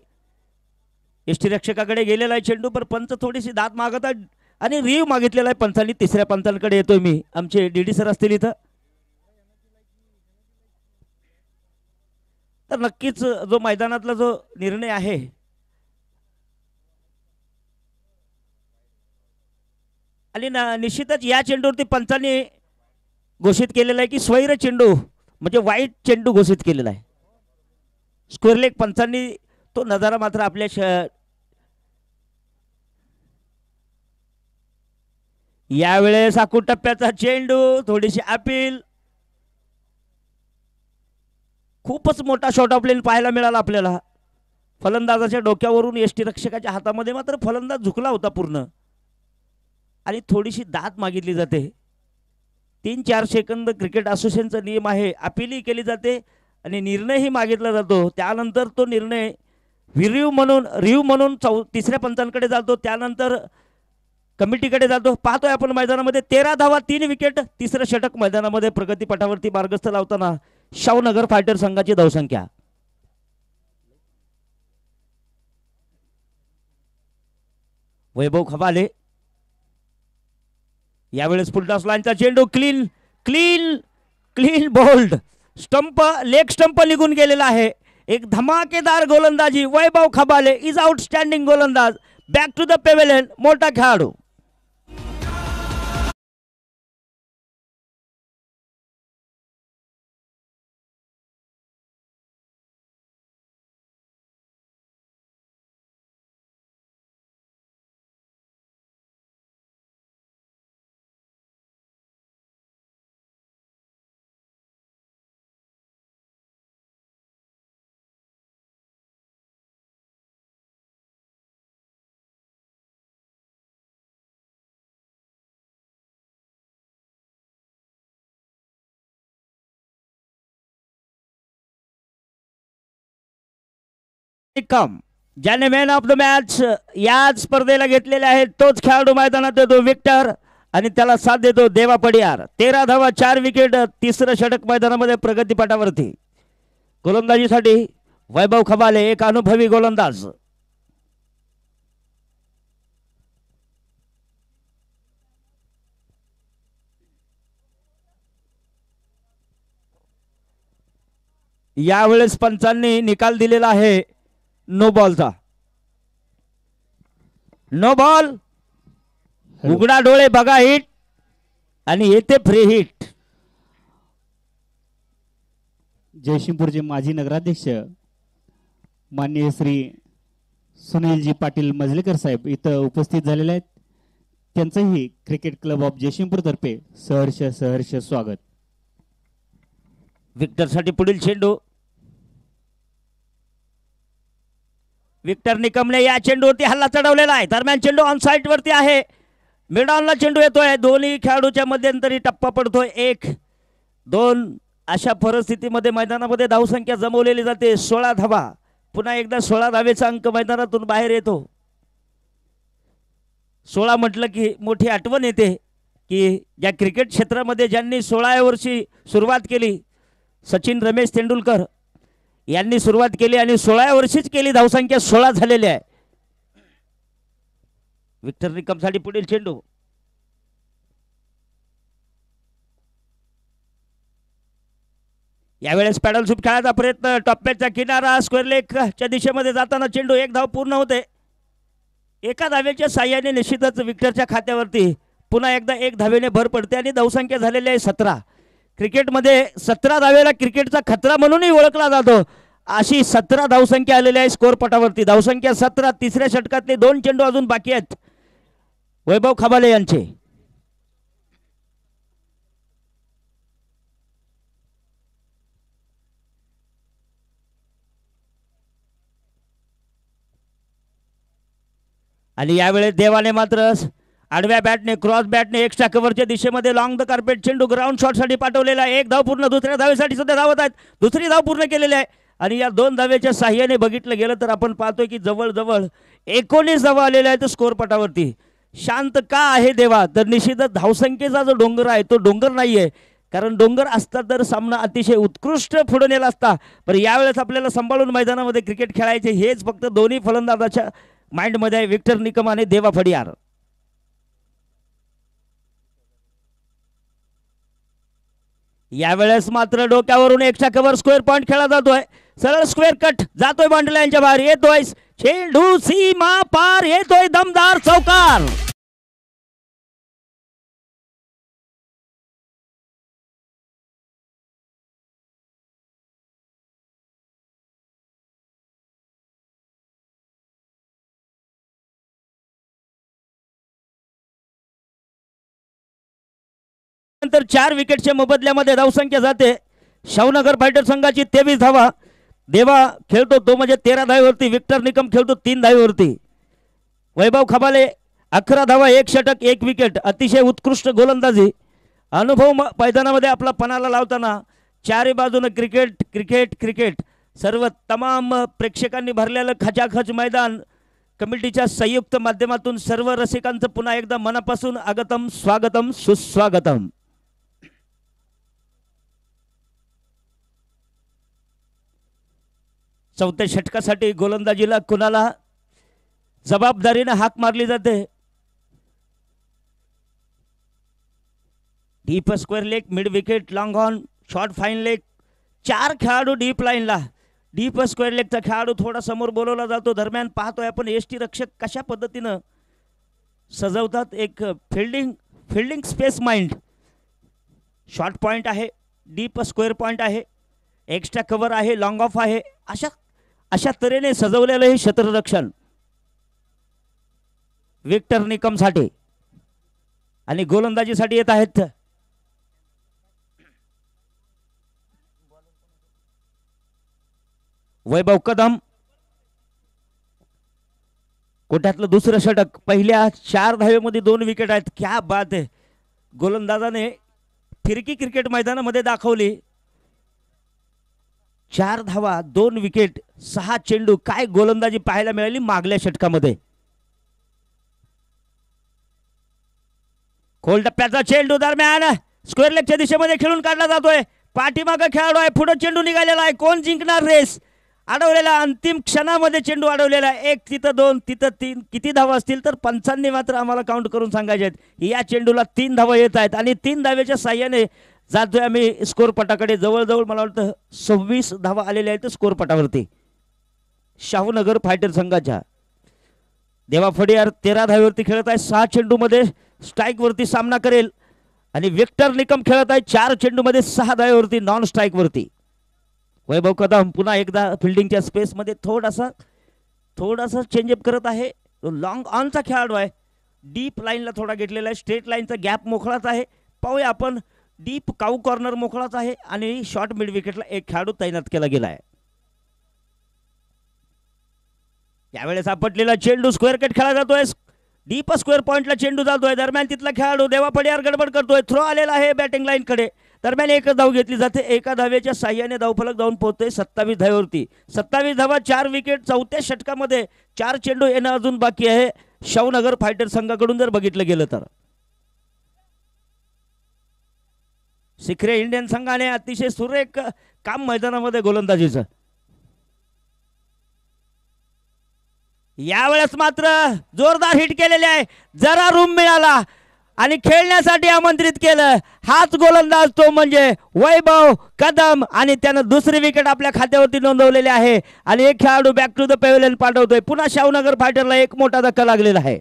यष्टीरक्षकाकडे गेलेला आहे चेंडू, पण पंच थोडीशी दाद मागत आहे आणि रिव्ह मागितलेला आहे पंचांनी. तिसऱ्या पंचांकडे येतोय मी. आमचे DD सर असतील इथं. तर नक्कीच जो मैदानातला जो निर्णय आहे आणि निश्चितच या चेंडूवरती पंचांनी घोषित केलेलं आहे की स्वैर चेंडू म्हणजे वाईट चेंडू घोषित केलेला आहे. स्क्वेअर लेग पंचांनी तो नजारा मात्र आपल्या यावेळेस आखून टप्प्याचा चेंडू. थोडीशी अपील. खूपच मोठा शॉट ऑफ लेन पाहायला मिळाला आपल्याला. फलंदाजाच्या डोक्यावरून यष्टीरक्षकाच्या हातामध्ये मात्र फलंदाज झुकला होता पूर्ण आणि थोडीशी दाद मागितली जाते. 3-4 सेकंद क्रिकेट असोसिएशनचा नियम आहे. अपीलही केली जाते आणि निर्णयही मागितला जातो. त्यानंतर तो निर्णय रिव्ह्यू म्हणून तिसऱ्या पंचांकडे जातो. त्यानंतर कमिटीकडे जातो. पाहतोय आपण मैदानामध्ये 13 धावा 3 विकेट. तिसरं षटक मैदानामध्ये प्रगती पटावरती मार्गस्थ लावताना शाहूनगर फायटर संघाची धावसंख्या. वैभव खबाले यावेळेस फुलटॉस लाईनचा चेंडू. Clean clean clean bowled. Stump leg stump निघून गेलेला आहे. एक धमाकेदार गोलंदाजी. वैभव खबाले इज आउटस्टँडिंग गोलंदाज. Back to the pavilion. मोठा खेळाडू. निकम, ज्याने मॅन ऑफ द मॅच या स्पर्धेला घेतलेले आहे तोच खेळाडू मैदानात येतो विक्टर आणि त्याला साथ देतो देवा पडियार. 13 धावा 4 विकेट, तिसरं षटक मैदानामध्ये प्रगतीपटावरती. गोलंदाजीसाठी वैभव खबाले एक अनुभवी गोलंदाज. यावेळेस पंचांनी निकाल दिलेला आहे नो बॉलचा. नो बॉल, उघडा डोळे बघा हिट आणि येते फ्री हिट. जयसिंगपूरचे माजी नगराध्यक्ष माननीय श्री सुनीलजी पाटील मजलेकर साहेब इथं उपस्थित झालेले आहेत. त्यांचंही क्रिकेट क्लब ऑफ जयसिंगपूर तर्फे सहर्ष सहर्ष स्वागत. विक्टरसाठी पुढील चेंडू. विक्टर निकमने या चेंडूवरती हल्ला चढवलेला आहे. दरम्यान चेंडू ऑन साइड वरती आहे. मिडॉनला चेंडू येतोय. दोन्ही खेळाडूच्या मध्यंतरी टप्पा पडतोय. 1-2 अशा परिस्थितीमध्ये मैदानामध्ये धावसंख्या जमवलेली जाते. 16 धावा. पुन्हा एकदा 16 धावेचा अंक मैदानातून बाहेर येतो. 16 म्हटलं की मोठी आठवण येते की या क्रिकेट क्षेत्रामध्ये ज्यांनी 16व्या वर्षी सुरुवात केली सचिन रमेश तेंडुलकर यांनी सुरुवात केली आणि 16व्या वर्षीच केली. धावसंख्या 16 झालेली आहे. विक्टर निकमसाठी पुढील चेंडू. यावेळेस पॅडल शूट खेळायचा प्रयत्न. टप्प्याचा किनारा स्क्वेअर लेगच्या दिशेमध्ये जाताना चेंडू 1 धाव पूर्ण होते. एका धावेच्या साह्याने निश्चितच विक्टरच्या खात्यावरती पुन्हा एकदा 1 धावेने भर पडते आणि धावसंख्या झालेली आहे 17. क्रिकेटमध्ये 17 धावेला क्रिकेटचा खतरा म्हणूनही ओळखला जातो. अशी 17 धावसंख्या आलेली आहे स्कोअर पटावरती. धावसंख्या 17. तिसऱ्या षटकातले 2 चेंडू अजून बाकी आहेत वैभव खबाले यांचे. आणि यावेळेस देवाने मात्र आडव्या बॅटने क्रॉस बॅटने एक्स्ट्रा कव्हरच्या दिशेमध्ये लॉंग द कार्पेट चेंडू ग्राउंड शॉटसाठी पाठवलेला आहे. 1 धाव पूर्ण. दुसऱ्या धावेसाठी सध्या धावत आहेत. दुसरी धाव पूर्ण केलेली आहे आणि या 2 धावेच्या साह्याने बघितलं गेलं तर आपण पाहतोय की जवळजवळ 19 धावा आलेल्या आहेत स्कोअर पटावरती. शांत का आहे देवा? तर निश्चितच धावसंख्येचा जो डोंगर आहे तो डोंगर नाहीये. कारण डोंगर असता तर सामना अतिशय उत्कृष्ट पुढे नेला असता. पण यावेळेस आपल्याला सांभाळून मैदानामध्ये क्रिकेट खेळायचे हेच फक्त दोन्ही फलंदाजाच्या माइंडमध्ये आहे. विक्टर निकम आणि देवा फडियार. यावेळेस मात्र डोक्यावरून एक्स्ट्रा कव्हर स्क्वेअर पॉइंट खेळला जातोय. सरळ स्क्वेअर कट जातोय बाउंड्री लाईनच्या बाहेर. येतोय चेंडू सीमा पार. येतोय दमदार चौकार. नंतर 4 विकेटच्या मोबदल्यामध्ये धावसंख्या जाते शाहूनगर फायटर संघाची 23 धावा. देवा खेळतो तो म्हणजे 13 धावेवरती. विक्टर निकम खेळतो 3 धावेवरती. वैभव खबाले 11 धावा 1 षटक 1 विकेट. अतिशय उत्कृष्ट गोलंदाजी. अनुभव मैदानामध्ये आपला पणाला लावताना चारी बाजूने क्रिकेट क्रिकेट क्रिकेट सर्व तमाम प्रेक्षकांनी भरलेलं खचाखच मैदान. कमिटीच्या संयुक्त माध्यमातून सर्व रसिकांचं पुन्हा एकदा मनापासून आगतम स्वागतम सुस्वागतम. चौथ्या षटकासाठी गोलंदाजीला कुणाला जबाबदारीने हाक मारली जाते. Deep square leg, mid wicket, long on, short fine leg. 4 खेळाडू डीप लाईनला. डीप स्क्वेअर लेगचा खेळाडू थोडा समोर बोलवला जातो. दरम्यान पाहतोय आपण एसटी रक्षक कशा पद्धतीनं सजवतात. एक fielding space mind. Short point आहे, डीप स्क्वेअर पॉइंट आहे, एक्स्ट्रा कव्हर आहे, लॉंग ऑफ आहे. अशा तऱ्हेने सजवलेलं हे क्षेत्ररक्षण विक्टर निकमसाठी. आणि गोलंदाजीसाठी येत आहेत वैभव कदम. कोट्यातलं दुसरं षटक. पहिल्या 4 धावेमध्ये 2 विकेट आहेत. क्या बात आहे. गोलंदाजाने फिरकी क्रिकेट मैदानामध्ये दाखवली. 4 धावा 2 विकेट 6 चेंडू. काय गोलंदाजी पाहायला मिळाली मागल्या षटकामध्ये. खोल टप्प्याचा चेंडू दरम्यान स्क्वेअर लेगच्या दिशेमध्ये खेळून काढला जातोय. पाठीमागं खेळाडू आहे, पुढे चेंडू निघालेला आहे. कोण जिंकणार रेस? अडवलेला अंतिम क्षणामध्ये चेंडू अडवलेला आहे. 1 तिथं 2 तिथं 3. किती धावा असतील तर पंचांनी मात्र आम्हाला काउंट करून सांगायचे आहेत. या चेंडूला 3 धावा येत आहेत आणि 3 धावेच्या साह्याने जातोय आम्ही स्कोर पटाकडे. जवळजवळ मला वाटतं 26 धावा आलेल्या आहेत स्कोर पटावरती शाहूनगर फायटर संघाच्या. देवा फडियार 13 धावेवरती खेळत आहे. 6 चेंडूमध्ये स्ट्राईक वरती सामना करेल आणि विक्टर निकम खेळत आहे 4 चेंडूमध्ये 6 धावेवरती नॉन स्ट्राईक वरती. वैभव कदम पुन्हा एकदा फिल्डिंगच्या स्पेसमध्ये थोडासा चेंजअप करत आहे. लॉंग ऑनचा खेळाडू आहे. डीप लाईनला थोडा घेतलेला आहे. स्ट्रेट लाईनचा गॅप मोकळाच आहे. पाहूया आपण. डीप काऊ कॉर्नर मोकळाच आहे आणि शॉर्ट मिड विकेटला एक खेळाडू तैनात केला गेला आहे. यावेळेस आपटलेला चेंडू स्क्वेअर कट खेळला जातोय. डीप स्क्वेअर पॉइंटला चेंडू जातोय. दरम्यान तिथला खेळाडू देवा पडियार गडबड करतोय. थ्रो आलेला आहे बॅटिंग लाईन कडे. दरम्यान एक धाव घेतली जाते. एका धावेच्या साह्याने धावफलक जाऊन पोहोचते 27 धावेवरती. 27 धावा 4 विकेट. 4थ्या षटकामध्ये 4 चेंडू येणं अजून बाकी आहे शाहूनगर फायटर संघाकडून जर बघितलं गेलं तर. सिखरे इंडियन संघाने अतिशय सुरेख काम मैदानामध्ये गोलंदाजीचं. यावेळेस मात्र जोरदार हिट केलेले आहे. जरा रूम मिळाला आणि खेळण्यासाठी आमंत्रित केलं. हाच गोलंदाज तो म्हणजे वैभव कदम आणि त्यानं दुसरी विकेट आपल्या खात्यावरती नोंदवलेली आहे आणि एक खेळाडू बॅक टू द पेव्हिलियन पाठवतोय. पुन्हा शाहूनगर फायटरला एक मोठा धक्का लागलेला आहे.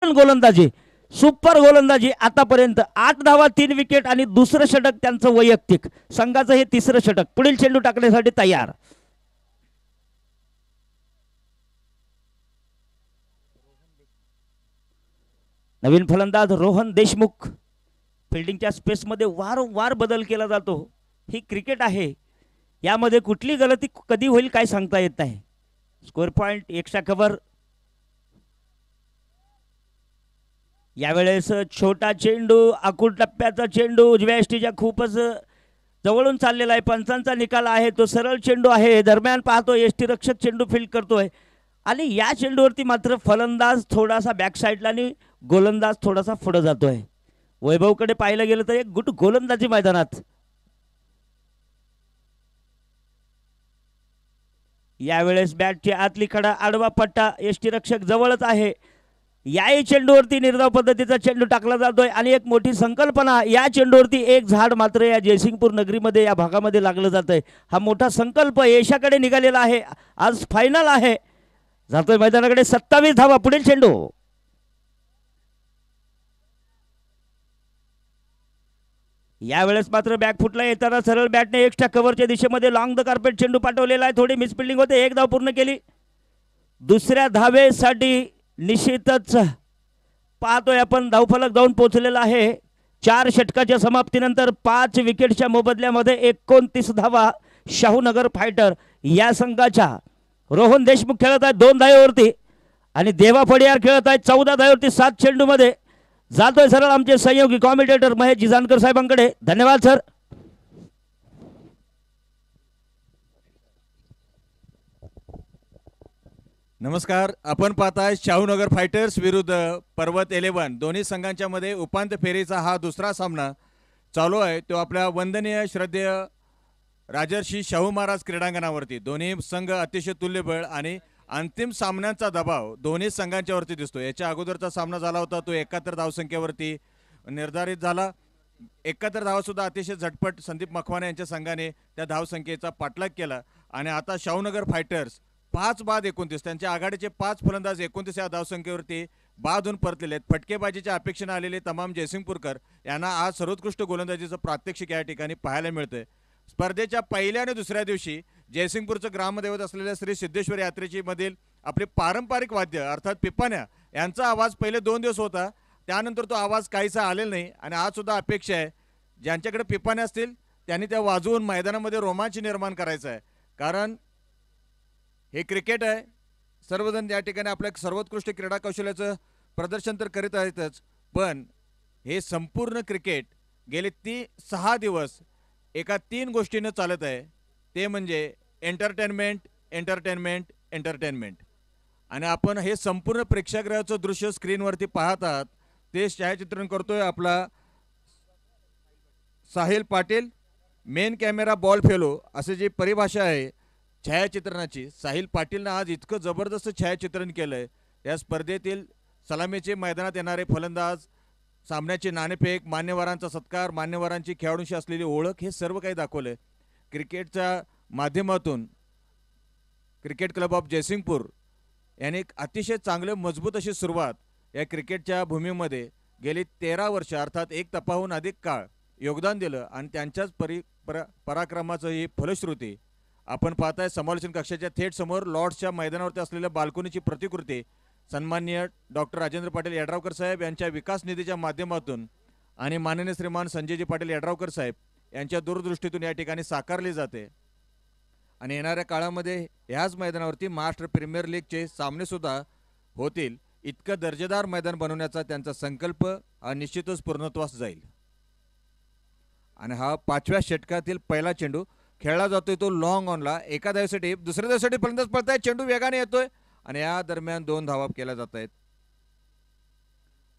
गोलंदाजी सुपर गोलंदाजी आतापर्यंत 8 धावा 3 विकेट आणि दुसरं षटक त्यांचं वैयक्तिक. संघाचं हे तिसरं षटक. पुढील चेंडू टाकण्यासाठी तयार. नवीन फलंदाज रोहन देशमुख. फिल्डिंगच्या स्पेसमध्ये वारंवार बदल केला जातो. ही क्रिकेट आहे. यामध्ये कुठली गलती कधी होईल काय सांगता येत नाही. Score point extra cover. यावेळेस छोटा चेंडू आकुड टप्प्याचा चेंडू उजव्या एसटीच्या खूपच जवळून चाललेला आहे. पंचांचा निकाल आहे तो सरळ चेंडू आहे. दरम्यान पाहतो एसटी रक्षक चेंडू फील्ड करतोय आणि या चेंडूवरती मात्र फलंदाज थोडासा बॅक साईडला आणि गोलंदाज थोडासा पुढे जातोय. वैभवकडे पाहिलं गेलं तर एक गुड गोलंदाजी मैदानात. यावेळेस बॅटची आतली कडा आडवा पट्टा एसटी रक्षक जवळच आहे. याही चेंडूवरती निर्धाव पद्धतीचा चेंडू टाकला जातोय आणि एक मोठी संकल्पना. या चेंडूवरती एक झाड मात्र या जयसिंगपूर नगरीमध्ये या भागामध्ये लागलं जातंय. हा मोठा संकल्प यशाकडे निघालेला आहे. आज फायनल आहे. जातोय मैदानाकडे. 27 धावा. पुढील चेंडू. यावेळेस मात्र बॅकफुटला येताना सरळ बॅटने एक्स्ट्रा कव्हरच्या दिशेमध्ये लॉंग द कार्पेट चेंडू पाठवलेला आहे. थोडी मिसफिल्डिंग होते. एक धाव पूर्ण केली. दुसऱ्या धावेसाठी निश्चितच पाहतोय आपण धावफलक जाऊन पोहोचलेला आहे. 4 षटकाच्या समाप्तीनंतर 5 विकेटच्या मोबदल्यामध्ये 29 धावा शाहूनगर फायटर या संघाच्या. रोहन देशमुख खेळत आहेत 2 धावेवरती आणि देवा फडियार खेळत आहेत 14 धावेवरती 7 चेंडूमध्ये. जातोय सरळ आमचे सहयोगी कॉमेंटेटर महेश जिजानकर साहेबांकडे. धन्यवाद सर. नमस्कार. आपण पाहताय शाहूनगर फायटर्स विरुद्ध पर्वत 11. दोन्ही संघांच्या मध्ये उपांत्य फेरीचा हा दुसरा सामना चालू आहे. तो आपल्या वंदनीय श्रद्धेय राजर्षी शाहू महाराज क्रीडांगणावरती. दोन्ही संघ अतिशय तुल्यबळ आणि अंतिम सामन्यांचा दबाव दोन्ही संघांच्यावरती दिसतो. याच्या अगोदरचा सामना झाला होता तो 71 धावसंख्येवरती निर्धारित झाला. 71 धावासुद्धा अतिशय झटपट संदीप मखवाने यांच्या संघाने त्या धावसंख्येचा पाठलाग केला. आणि आता शाहूनगर फायटर्स 5 बाद 29, त्यांच्या आघाडीचे 5 फलंदाज 29 या धावसंख्येवरती बाद होऊन परतलेले आहेत. फटकेबाजीच्या अपेक्षेने आलेले तमाम जयसिंगपूरकर यांना आज सर्वोत्कृष्ट गोलंदाजीचं प्रात्यक्षिक या ठिकाणी पाहायला मिळतंय. स्पर्धेच्या पहिल्या आणि दुसऱ्या दिवशी जयसिंगपूरचं ग्रामदैवत असलेल्या श्री सिद्धेश्वर यात्रेची मधील आपले पारंपरिक वाद्य अर्थात पिपाण्या यांचा आवाज पहिले 2 दिवस होता, त्यानंतर तो आवाज काहीसा आलेला नाही. आणि आज सुद्धा अपेक्षा आहे ज्यांच्याकडे पिपाण्या असतील त्यांनी त्या वाजवून मैदानामध्ये रोमांच निर्माण करायचा आहे. कारण हे क्रिकेट आहे. सर्वजण या ठिकाणी आपल्या सर्वोत्कृष्ट क्रीडा कौशल्याचं प्रदर्शन तर करीत आहेतच, पण हे संपूर्ण क्रिकेट गेले 6 दिवस एका 3 गोष्टीनं चालत आहे. ते म्हणजे एंटरटेनमेंट, एंटरटेनमेंट, एंटरटेनमेंट. आणि आपण हे संपूर्ण प्रेक्षागृहाचं दृश्य स्क्रीनवरती पाहत आहात ते छायाचित्रण करतोय आपला Sahil Patil. Main camera ball fellow असे जी परिभाषा आहे छायाचित्रणाची, साहिल पाटीलनं आज इतकं जबरदस्त छायाचित्रण केलंय. या स्पर्धेतील सलामीचे मैदानात येणारे फलंदाज, सामन्याचे नाणेफेक, मान्यवरांचा सत्कार, मान्यवरांची खेळाडूंशी असलेली ओळख, हे सर्व काही दाखवलंय. क्रिकेटच्या माध्यमातून क्रिकेट क्लब ऑफ जयसिंगपूर यांनी एक अतिशय चांगले मजबूत अशी सुरुवात या क्रिकेटच्या भूमीमध्ये गेली 13 वर्ष अर्थात एक तपाहून अधिक काळ योगदान दिलं. आणि त्यांच्याच पराक्रमाचं ही फलश्रुती आपण पाहताय. समालोचन कक्षाच्या थेट समोर लॉर्ड्सच्या मैदानावरती असलेल्या बाल्कनीची प्रतिकृती सन्माननीय डॉक्टर राजेंद्र पाटील यड्रावकर साहेब यांच्या विकास निधीच्या माध्यमातून आणि माननीय श्रीमान संजयजी पाटील यड्रावकर साहेब यांच्या दूरदृष्टीतून या ठिकाणी साकारली जाते. आणि येणाऱ्या काळामध्ये याच मैदानावरती महाराष्ट्र प्रीमियर लीगचे सामनेसुद्धा होतील. इतकं दर्जेदार मैदान बनवण्याचा त्यांचा संकल्प हा निश्चितच पूर्णत्वास जाईल. आणि हा 5व्या षटकातील पहिला चेंडू खेळला जातोय तो लॉंग ऑनला. एका धावेसाठी दुसऱ्या धावेसाठी फलंदाज पळताय, चेंडू वेगाने येतोय आणि या दरम्यान 2 धावा केल्या जात आहेत.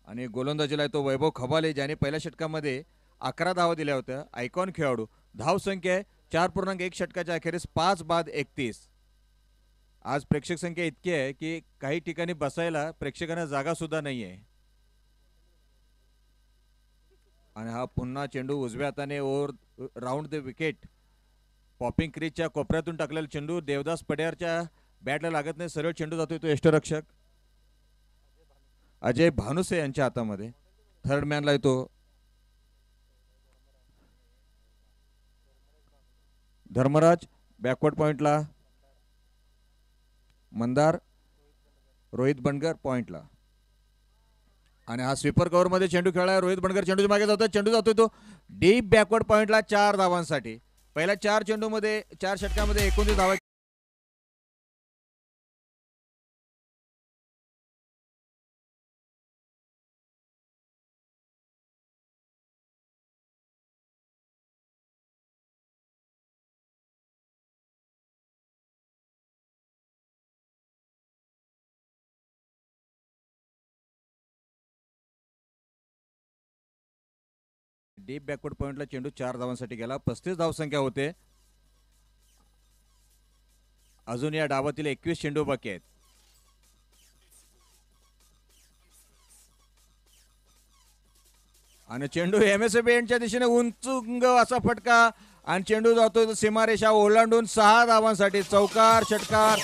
आणि गोलंदाजीला आहे तो वैभव खबाले ज्याने पहिल्या षटकामध्ये 11 धावा दिल्या होत्या. आयकॉन खेळाडू. धावसंख्या आहे 4.1 षटकाच्या अखेरीस 5 बाद 31. आज प्रेक्षक संख्या इतकी आहे की काही ठिकाणी बसायला प्रेक्षकांना जागा सुद्धा नाही आहे. आणि हा पुन्हा चेंडू उजव्या हाताने over round the wicket popping क्रीजच्या कोपऱ्यातून टाकलेला चेंडू देवदास पड्यारच्या बॅटला लागत नाही, सरळ चेंडू जातोय तो यष्टरक्षक अजय भानुसे यांच्या हातामध्ये. थर्ड मॅनला येतो धर्मराज. बॅकवर्ड पॉइंटला मंदार. रोहित बंडगर पॉइंटला. आणि हा स्वीपर कव्हर मध्ये चेंडू खेळलाय रोहित बंडगर. चेंडू मागे जातोय, चेंडू जातोय तो डीप बॅकवर्ड पॉइंटला 4 धावांसाठी. पहिल्या 4 चेंडूमध्ये 4 षटकामध्ये 29 धावा. डीप बॅकवर्ड पॉइंटला चेंडू 4 धावांसाठी गेला. 35 धावसंख्या होते. अजून या डावातील 21 चेंडू बाकी आहेत. आणि चेंडू MSB एंडच्या दिशेने उंचुंग असा फटका आणि चेंडू जातोय सीमारेषा ओलांडून 6 धावांसाठी. चौकार षटकार.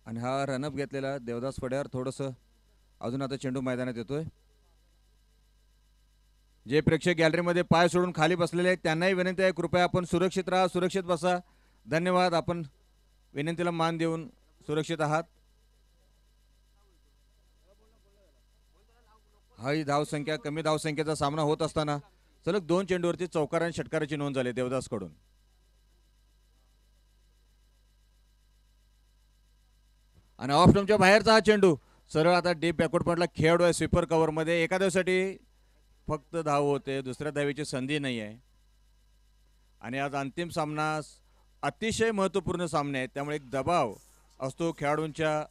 आणि हा रनअप घेतलेला देवदास फड्यार थोडंसं अजून आता चेंडू मैदानात येतोय. जे प्रेक्षक गॅलरीमध्ये पाय सोडून खाली बसलेले आहेत त्यांनाही विनंती आहे कृपया आपण सुरक्षित राहा, सुरक्षित बसा. धन्यवाद. आपण विनंतीला मान देऊन सुरक्षित आहात. ही धावसंख्या कमी धावसंख्येचा सामना होत असताना सलग 2 चेंडूवरती चौकार आणि षटकाराची नोंद झाली देवदास कडून. आणि ऑफ स्टंपच्या बाहेरचा हा चेंडू सरळ आता डीप बॅकवर्ड पॉईंटला खेळाडू आहे स्वीपर कव्हरमध्ये. एका धावेसाठी फक्त धाव होते, दुसऱ्या धावेची संधी नाही आहे. आणि आज अंतिम सामना अतिशय महत्त्वपूर्ण सामने आहेत, त्यामुळे एक दबाव असतो खेळाडूंच्या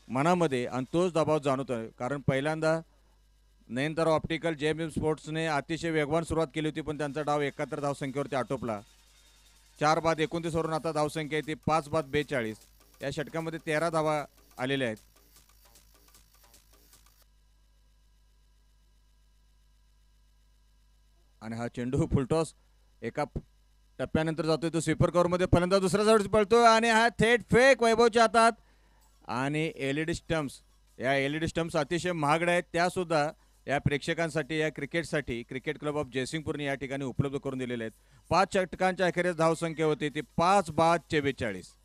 मनामध्ये आणि तोच दबाव जाणवतोय. कारण पहिल्यांदा नयनतारा ऑप्टिकल JM स्पोर्ट्सने अतिशय वेगवान सुरुवात केली होती, पण त्यांचा डाव 71 धावसंख्येवरती आटोपला. 4 बाद 29 वरून आता धावसंख्या आहे ती 5 बाद 42. या षटकामध्ये 13 धावा आलेल्या आहेत. आणि हा चेंडू फुलटॉस एका टप्प्यानंतर जातोय तो स्वीपर कव्हरमध्ये. फलंदाज दुसऱ्या साईडवर पळतोय आणि हा थेट फेक वैभवच्या हातात. आणि LED स्टंप्स, या LED स्टंप्स अतिशय महागड्या आहेत, त्या सुद्धा या प्रेक्षकांसाठी, या क्रिकेटसाठी क्रिकेट क्लब ऑफ जयसिंगपूरने या ठिकाणी उपलब्ध करून दिलेले आहेत. 5 षटकांच्या अखेरीस धावसंख्या होती ती 5 बाद 44.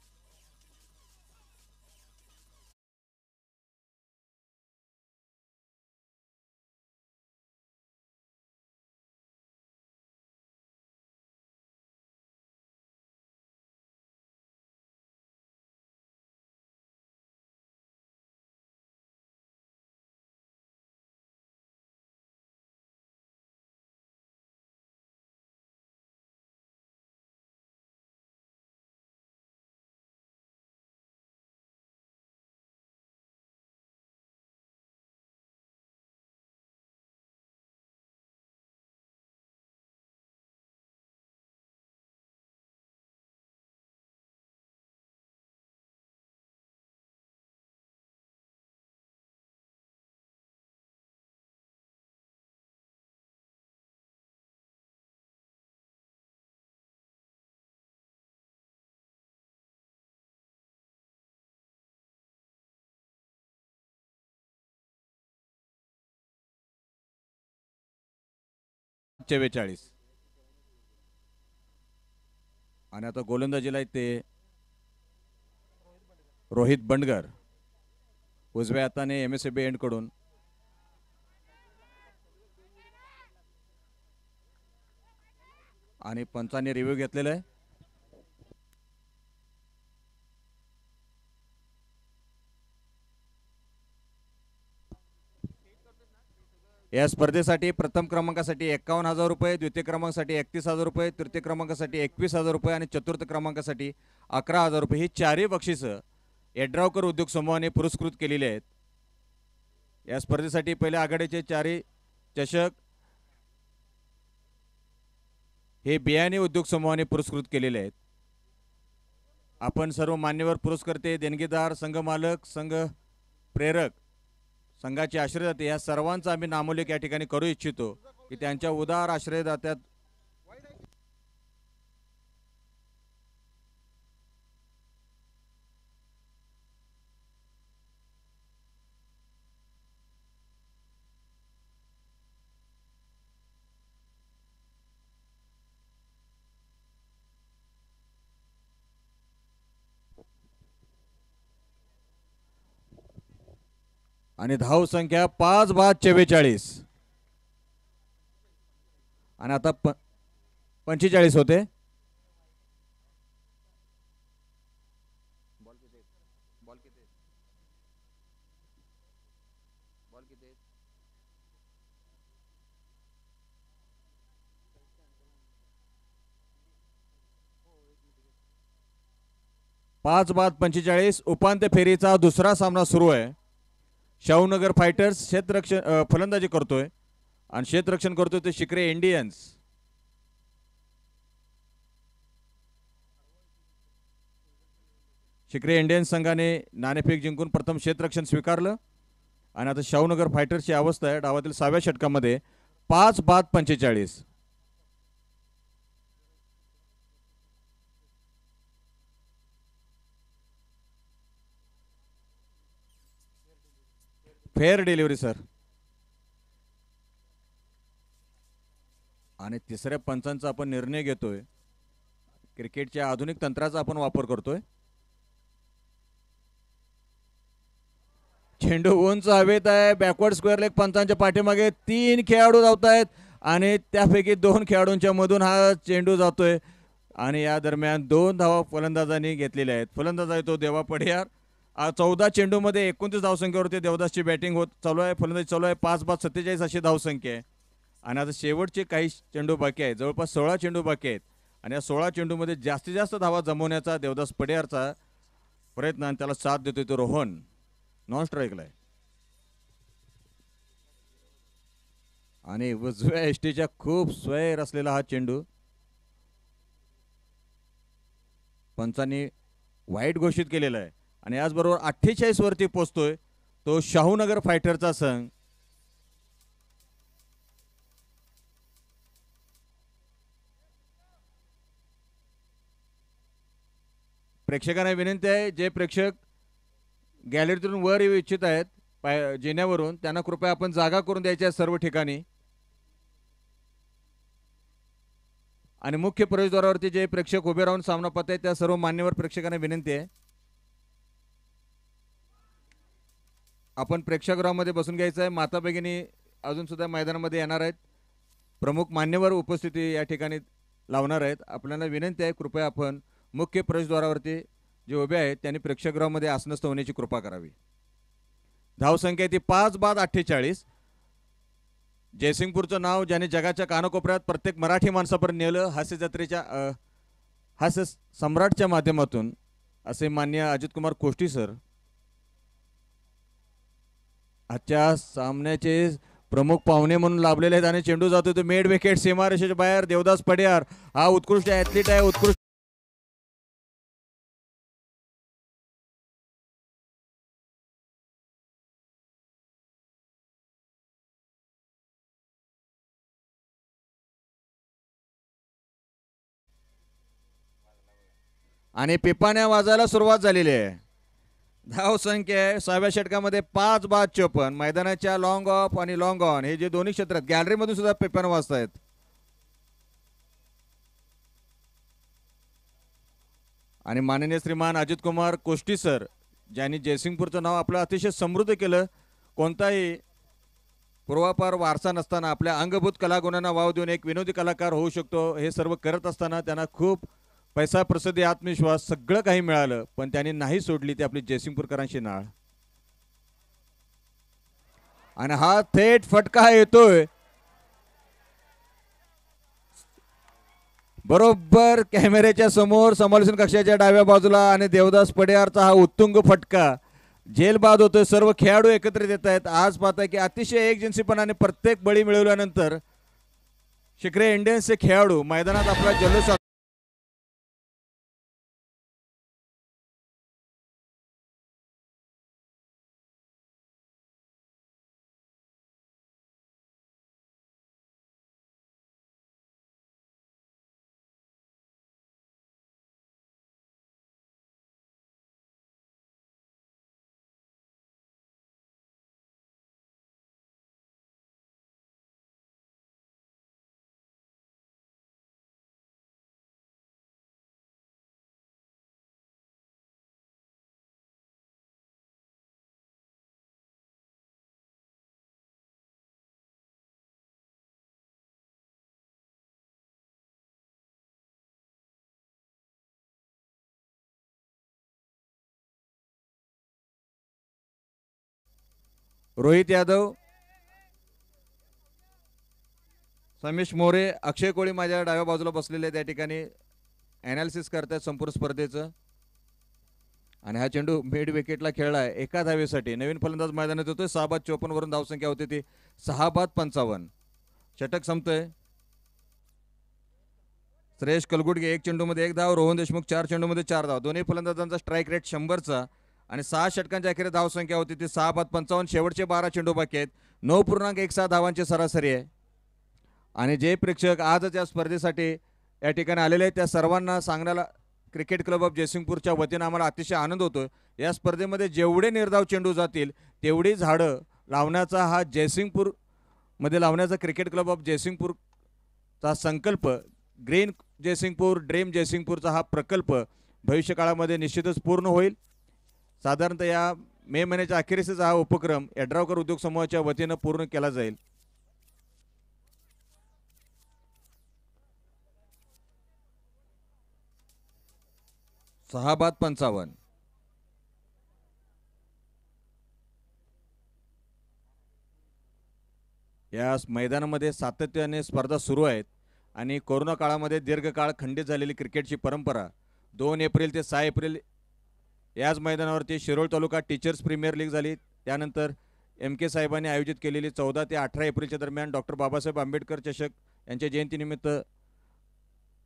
आणि आता गोलंदाजीला आहेत ते रोहित बंडगर. उजव्या हाताने MSAB एंड कडून आणि पंचांनी रिव्ह्यू घेतलेला आहे. या स्पर्धेसाठी प्रथम क्रमांकासाठी 51,000 रुपये, द्वितीय क्रमांकासाठी 31,000 रुपये, तृतीय क्रमांकासाठी 21,000 रुपये आणि चतुर्थ क्रमांकासाठी 11,000 रुपये ही चारही बक्षिसं यड्रावकर उद्योग समूहाने पुरस्कृत केलेली आहेत. या स्पर्धेसाठी पहिल्या आघाडीचे चारही चषक हे बियाणे उद्योग समूहाने पुरस्कृत केलेले आहेत. आपण सर्व मान्यवर पुरस्कर्ते, देणगीदार, संघ मालक, संघ प्रेरक, संघाचे आश्रयदाते या सर्वांचा आम्ही नामोल्लेख या ठिकाणी करू इच्छितो की त्यांच्या उदार आश्रयदात्यात आणि धाव संख्या 5 बाद 44 आणि आता 45 होते. पाच बाद 45 उपांत्य फेरीचा दुसरा सामना सुरू आहे. शाहूनगर फायटर्स क्षेत्ररक्षण फलंदाजी करतोय आणि क्षेत्ररक्षण करतोय ते शिकरे इंडियन्स. शिकरे इंडियन्स संघाने नाणेफेक जिंकून प्रथम क्षेत्ररक्षण स्वीकारलं आणि आता शाहूनगर फायटर्सची अवस्था आहे डावातील 6व्या षटकामध्ये 5 बाद 45. Fair delivery sir. आणि तिसऱ्या पंचांचा आपण निर्णय घेतोय. क्रिकेटच्या आधुनिक तंत्राचा आपण वापर करतोय. चेंडू उंच हवेत आहे. बॅकवर्ड स्क्वेअर लेग पंचांच्या पाठीमागे 3 खेळाडू धावत आहेत आणि त्यापैकी 2 खेळाडूंच्या मधून हा चेंडू जातोय आणि या दरम्यान 2 धावा फलंदाजांनी घेतलेल्या आहेत. फलंदाज आहे तो देवा पडियार 14 चेंडूमध्ये 29 धावसंख्येवरती देवदासची बॅटिंग होत चालू आहे, फलंदाजी चालू आहे. 5-5-47 अशी धावसंख्या आहे आणि आता शेवटचे काही चेंडू बाकी आहेत. जवळपास 16 चेंडू बाकी आहेत आणि या 16 चेंडूमध्ये जास्तीत जास्त धावा जमवण्याचा देवदास पडियारचा प्रयत्न आणि त्याला साथ देतोय तो रोहन नॉन स्ट्राईकला आहे. आणि उजव्या एसटीच्या खूप स्वैर असलेला हा चेंडू पंचांनी वाईट घोषित केलेला आहे आणि याचबरोबर 48 वरती पोहोचतोय तो शाहूनगर फायटरचा संघ. प्रेक्षकांना विनंती आहे, जे प्रेक्षक गॅलरीतून वर येऊ इच्छित आहेत जिन्यावरून, त्यांना कृपया आपण जागा करून द्यायच्या सर्व ठिकाणी. आणि मुख्य प्रवेशद्वारावरती जे प्रेक्षक उभे राहून सामना पाहत आहेत त्या सर्व मान्यवर प्रेक्षकांना विनंती आहे, आपण प्रेक्षागृहामध्ये बसून घ्यायचं आहे. माता भगिनी अजून सुद्धा मैदानामध्ये येणार आहेत. प्रमुख मान्यवर उपस्थिती या ठिकाणी लावणार आहेत. आपल्याला विनंती आहे, कृपया आपण मुख्य प्रवेशद्वारावरती जे उभे आहेत त्यांनी प्रेक्षागृहामध्ये आसनस्थ होण्याची कृपा करावी. धावसंख्या ती 5-48. जयसिंगपूरचं नाव ज्याने जगाच्या कानाकोपऱ्यात प्रत्येक मराठी माणसापर्यंत नेलं हास्य जत्रेच्या हास्य सम्राटच्या माध्यमातून, असे माननीय अजित कुमार कोष्टी सर आजच्या सामन्याचे प्रमुख पाहुणे म्हणून लाभलेले आहेत. आणि चेंडू जातो तो मेड विकेट सीमारेषेच्या बाहेर. देवदास पडियार हा उत्कृष्ट ॲथलीट आहे, उत्कृष्ट आणि पिपाण्या वाजायला सुरुवात झालेली आहे. धाव संख्या आहे 6व्या षटकामध्ये 5-54. मैदानाच्या लॉंग ऑफ आणि लॉंग ऑन हे जे दोन्ही क्षेत्रात गॅलरीमधून सुद्धा पिपाण्या वाजतायत. आणि माननीय श्रीमान अजित कुमार कोष्टी सर ज्यांनी जयसिंगपूरचं नाव आपलं अतिशय समृद्ध केलं, कोणताही पूर्वापार वारसा नसताना आपल्या अंगभूत कलागुणांना वाव देऊन एक विनोदी कलाकार होऊ शकतो, हे सर्व करत असताना त्यांना खूप पैसा, प्रसिद्धी, आत्मविश्वास सगळं काही मिळालं, पण त्यांनी नाही सोडली ती आपली जयसिंगपूरकरांची नाळ. आणि हा थेट फटका येतोय बरोबर कॅमेऱ्याच्या समोर समालोचन कक्षाच्या डाव्या बाजूला. आणि देवदास पडियारचा हा उत्तुंग फटका जेलबाद होतोय. सर्व खेळाडू एकत्रित येत आहेत. आज पाहताय की अतिशय एकजिन्सीपणाने प्रत्येक बळी मिळवल्यानंतर शिखरे इंडियन्सचे खेळाडू मैदानात आपला जल्लोष. रोहित यादव, समीश मोरे, अक्षय कोळी माझ्या डाव्या बाजूला बसलेले त्या ठिकाणी ॲनालिसिस करतात संपूर्ण स्पर्धेचं. आणि हा चेंडू मिड विकेटला खेळला आहे एका धावेसाठी. नवीन फलंदाज मैदानात होतोय. 6-54 वरून धावसंख्या होती ती 6-55. षटक संपतोय. श्रेयश कलगुडगे 1 चेंडूमध्ये 1 धाव, रोहन देशमुख 4 चेंडूमध्ये 4 धाव. दोन्ही फलंदाजांचा स्ट्राईक रेट 100चा आणि 6 षटकांच्या अखेर धावसंख्या होती ती 6-55. शेवटचे 12 चेंडू बाकी आहेत. 9.16 धावांची सरासरी आहे. आणि जे प्रेक्षक आजच या स्पर्धेसाठी या ठिकाणी आलेले आहेत त्या सर्वांना सांगण्याला क्रिकेट क्लब ऑफ जयसिंगपूरच्या वतीनं आम्हाला अतिशय आनंद होतो. या स्पर्धेमध्ये जेवढे निर्धाव चेंडू जातील तेवढी झाडं लावण्याचा हा जयसिंगपूरमध्ये लावण्याचा क्रिकेट क्लब ऑफ जयसिंगपूरचा संकल्प, ग्रीन जयसिंगपूर ड्रीम जयसिंगपूरचा हा प्रकल्प भविष्यकाळामध्ये निश्चितच पूर्ण होईल. साधारणतः या मे महिन्याच्या अखेरीसच हा उपक्रम यड्रावकर उद्योग समूहाच्या वतीनं पूर्ण केला जाईल. सहा बाद 55. या मैदानामध्ये सातत्याने स्पर्धा सुरू आहेत आणि कोरोना काळामध्ये दीर्घकाळ खंडित झालेली क्रिकेटची परंपरा 2 एप्रिल ते 6 एप्रिल याच मैदानावरती शिरोळ तालुका टीचर्स प्रीमियर लीग झाली. त्यानंतर MK साहेबांनी आयोजित केलेली 14 ते 18 एप्रिलच्या दरम्यान डॉक्टर बाबासाहेब आंबेडकर चषक यांच्या जयंतीनिमित्त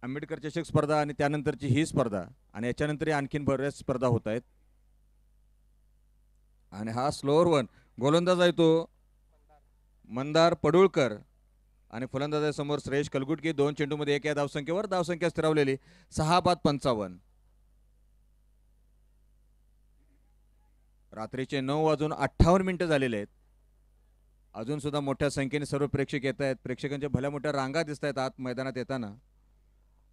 आंबेडकर चषक स्पर्धा आणि त्यानंतरची ही स्पर्धा आणि याच्यानंतर आणखीन बऱ्याच स्पर्धा होत आहेत. आणि हा स्लोअर वन गोलंदाज आहे तो मंदार पडुळकर आणि फलंदाजासमोर श्रेयश कलगुटकी. 2 चेंडूमध्ये 1 या धावसंख्येवर धावसंख्या स्थिरावलेली 6 बाद 55. रात्रीचे 9:58 झालेले आहेत. अजून सुद्धा मोठ्या संख्येने सर्व प्रेक्षक येत आहेत. प्रेक्षकांच्या भल्या मोठ्या रांगा दिसत आहेत आत मैदानात येताना.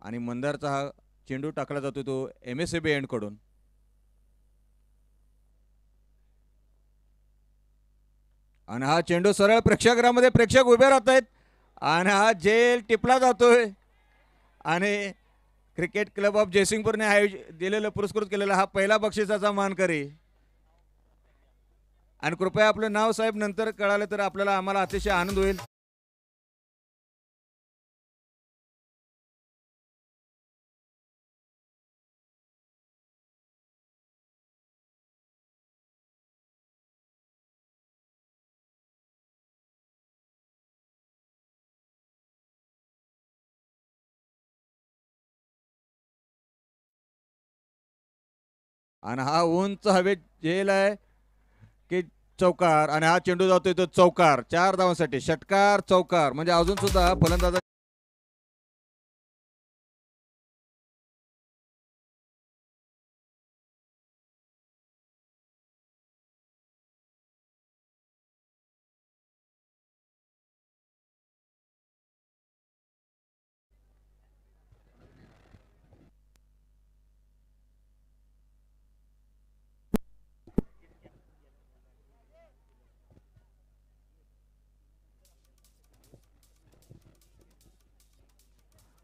आणि मंदारचा हा चेंडू टाकला जातो तो MSAB एंड कडून. आणि हा चेंडू सरळ प्रेक्षागृहामध्ये प्रेक्षक उभे राहत आहेत आणि हा जेल टिपला जातोय. आणि क्रिकेट क्लब ऑफ जयसिंगपूरने दिलेलं पुरस्कृत केलेला हा पहिला बक्षिसाचा मानकरी. आणि कृपया आपलं नाव साहेब नंतर कळालं तर आम्हाला अतिशय आनंद होईल. आणि हा उंच हवेत झेल आहे की चौकार. आणि हा चेंडू जातोय तो चौकार. 4 धावांसाठी षटकार चौकार. म्हणजे अजून सुद्धा फलंदाज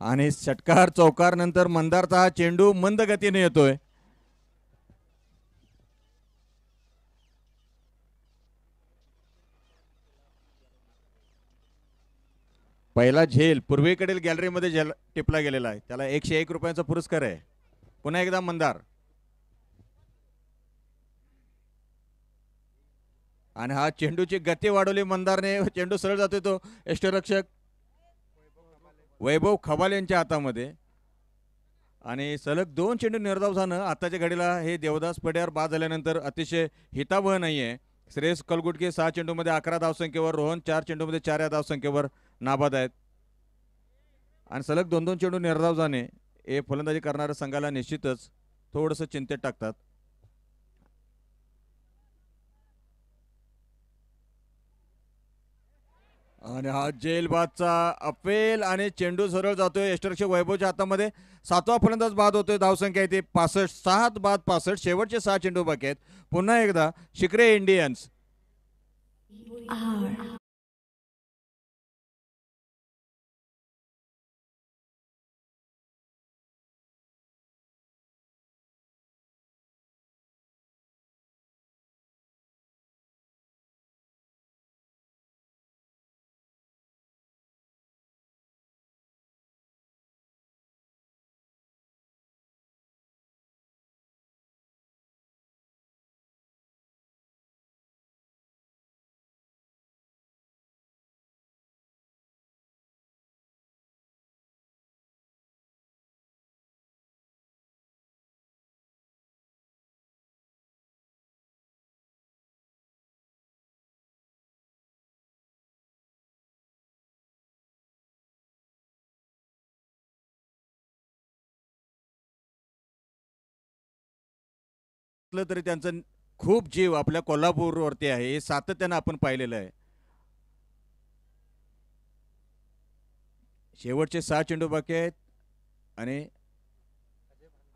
आणि षटकार चौकार नंतर मंदारचा हा चेंडू मंद गतीने येतोय. पहिला झेल पूर्वेकडील गॅलरीमध्ये टिपला गेलेला आहे. त्याला 101 रुपयांचा पुरस्कार आहे. पुन्हा एकदा मंदार. आणि हा चेंडूची गती वाढवली मंदारने. चेंडू सरळ जातोय तो यष्टीरक्षक वैभव खबाल यांच्या हातामध्ये. आणि सलग 2 चेंडू निर्धाव झालं. आताच्या घडीला हे देवदास पड्यावर बाद झाल्यानंतर अतिशय हितावह नाहीये. श्रेयस कलगुटके 6 चेंडूमध्ये 11 धावसंख्येवर, रोहन 4 चेंडूमध्ये 4 या धावसंख्येवर नाबाद आहेत. आणि सलग 2-2 चेंडू निर्धाव जाणे हे फलंदाजी करणाऱ्या संघाला निश्चितच थोडंसं चिंतेत टाकतात. आणि हा जेलबादचा अपेल आणि चेंडू सरळ जातोय यष्टीरक्षक वैभवच्या हातामध्ये. 7वा फलंदाज बाद होतोय. धावसंख्या येते 65. 7 बाद 65. शेवटचे 6 चेंडू बाकी आहेत. पुन्हा एकदा शिकरे इंडियन्स. तरी त्यांचं खूप जीव आपल्या कोल्हापूरवरती आहे. हे सातत्यानं आपण पाहिलेलं आहे. शेवटचे 6 चेंडू बाकी आहेत. आणि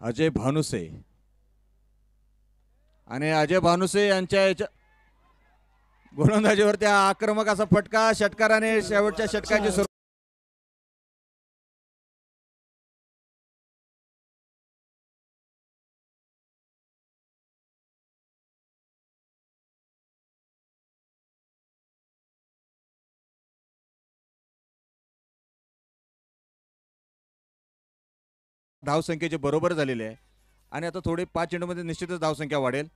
अजय भानुसे यांच्या याच्या गोलंदाजीवरती आक्रमक असा फटका. षटकाराने शेवटच्या षटकाची धावसंख्येची बरोबर झालेली आहे आणि आता थोडे 5 चेंडूमध्ये निश्चितच धावसंख्या वाढेल.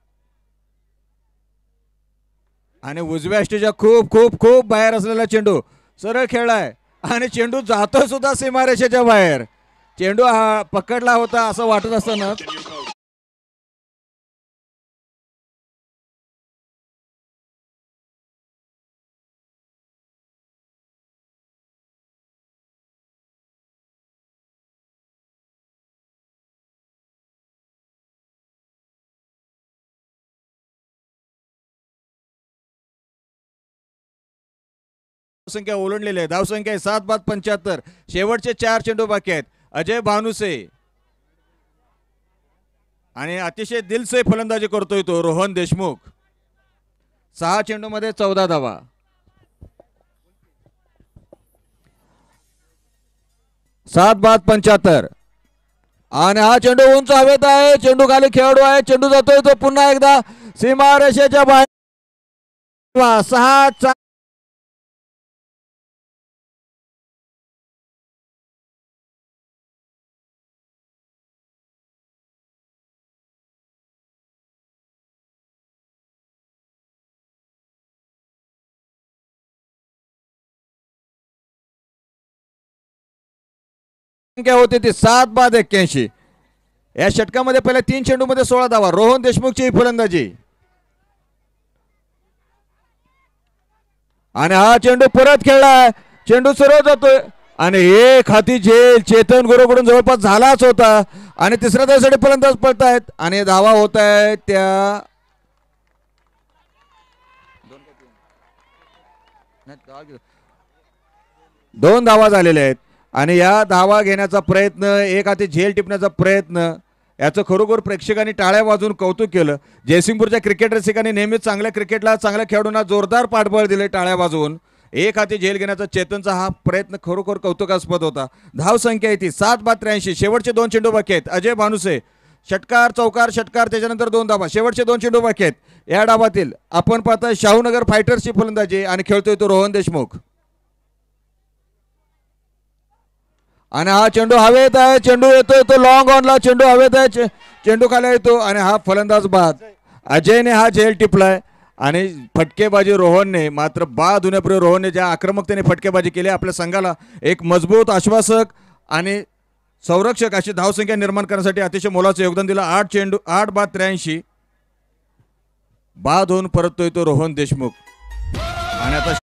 आणि उजव्या यष्टीच्या खूप खूप खूप बाहेर असलेला चेंडू सरळ खेळलाय आणि चेंडू जातो सुद्धा सीमारेषेच्या बाहेर. चेंडू हा पकडला होता असं वाटत असताना धावसंख्या ओलांडलेली आहे. धावसंख्या 7-75. शेवटचे 4 चेंडू बाकी आहेत. अजय भानुसे आणि अतिशय दिलसे फलंदाजी करतोय तो रोहन देशमुख. 6 चेंडूमध्ये 14 धावा. सात बाद 75 आणि हा चेंडू उंच हवेत आहे. चेंडू खाली खेळाडू आहे. चेंडू जातोय तो पुन्हा एकदा सीमारेषेच्या बाहेर. 6 संख्या होती ती 7-81. या षटकामध्ये पहिल्या 3 चेंडूमध्ये 16 धावा. रोहन देशमुखची फलंदाजी आणि हा चेंडू परत खेळलाय. चेंडू सरळ जातोय आणि एक हाती झेल चेतन गुरुकडून जवळपास झालाच होता आणि तिसऱ्या धावेसाठी फलंदाज पळतायत आणि धावा होत आहेत त्या 2 धावा झालेल्या आहेत. आणि या धावा घेण्याचा प्रयत्न, एक हाती झेल टिपण्याचा प्रयत्न, याचं खरोखर प्रेक्षकांनी टाळ्या वाजवून कौतुक केलं. जयसिंगपूरच्या क्रिकेट रसिकांनी नेहमीच चांगल्या क्रिकेटला, चांगल्या खेळाडूंना जोरदार पाठबळ दिले टाळ्या वाजवून. एक हाती झेल घेण्याचा चेतनचा हा प्रयत्न खरोखर कौतुकास्पद होता. धावसंख्या येते 7-83. शेवटचे 2 चेंडू बाकी आहेत. अजय भानुसे षटकार, चौकार, षटकार, त्याच्यानंतर 2 धावा. शेवटचे 2 चेंडू बाकी आहेत. या डावातील आपण पाहता शाहूनगर फायटर्सची फलंदाजी आणि खेळतोय तो रोहन देशमुख. आणि हा चेंडू हवेत आहे. चेंडू येतोय तो लॉंग ऑनला. चेंडू हवेत आहे. चेंडू खाली येतो आणि हा फलंदाज बाद. अजयने हा झेल टिपलाय आणि फटकेबाजी रोहनने. मात्र बाद होण्यापूर्वी रोहनने ज्या आक्रमकतेने फटकेबाजी केली, आपल्या संघाला एक मजबूत, आश्वासक आणि संरक्षक अशी धावसंख्या निर्माण करण्यासाठी अतिशय मोलाचं योगदान दिलं. 8 बाद 83. बाद होऊन परततोय तो रोहन देशमुख. आणि आता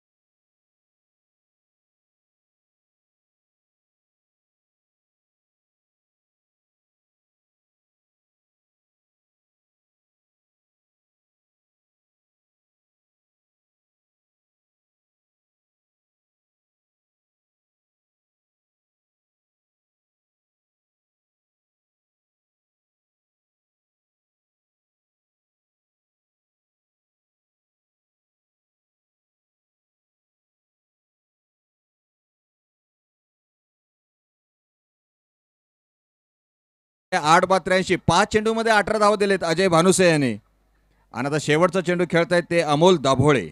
या 8-83. 5 चेंडूमध्ये 18 धावा दिलेत अजय भानुसे यांनी. आणि आता शेवटचा चेंडू खेळतायत ते अमोल दाभोळे.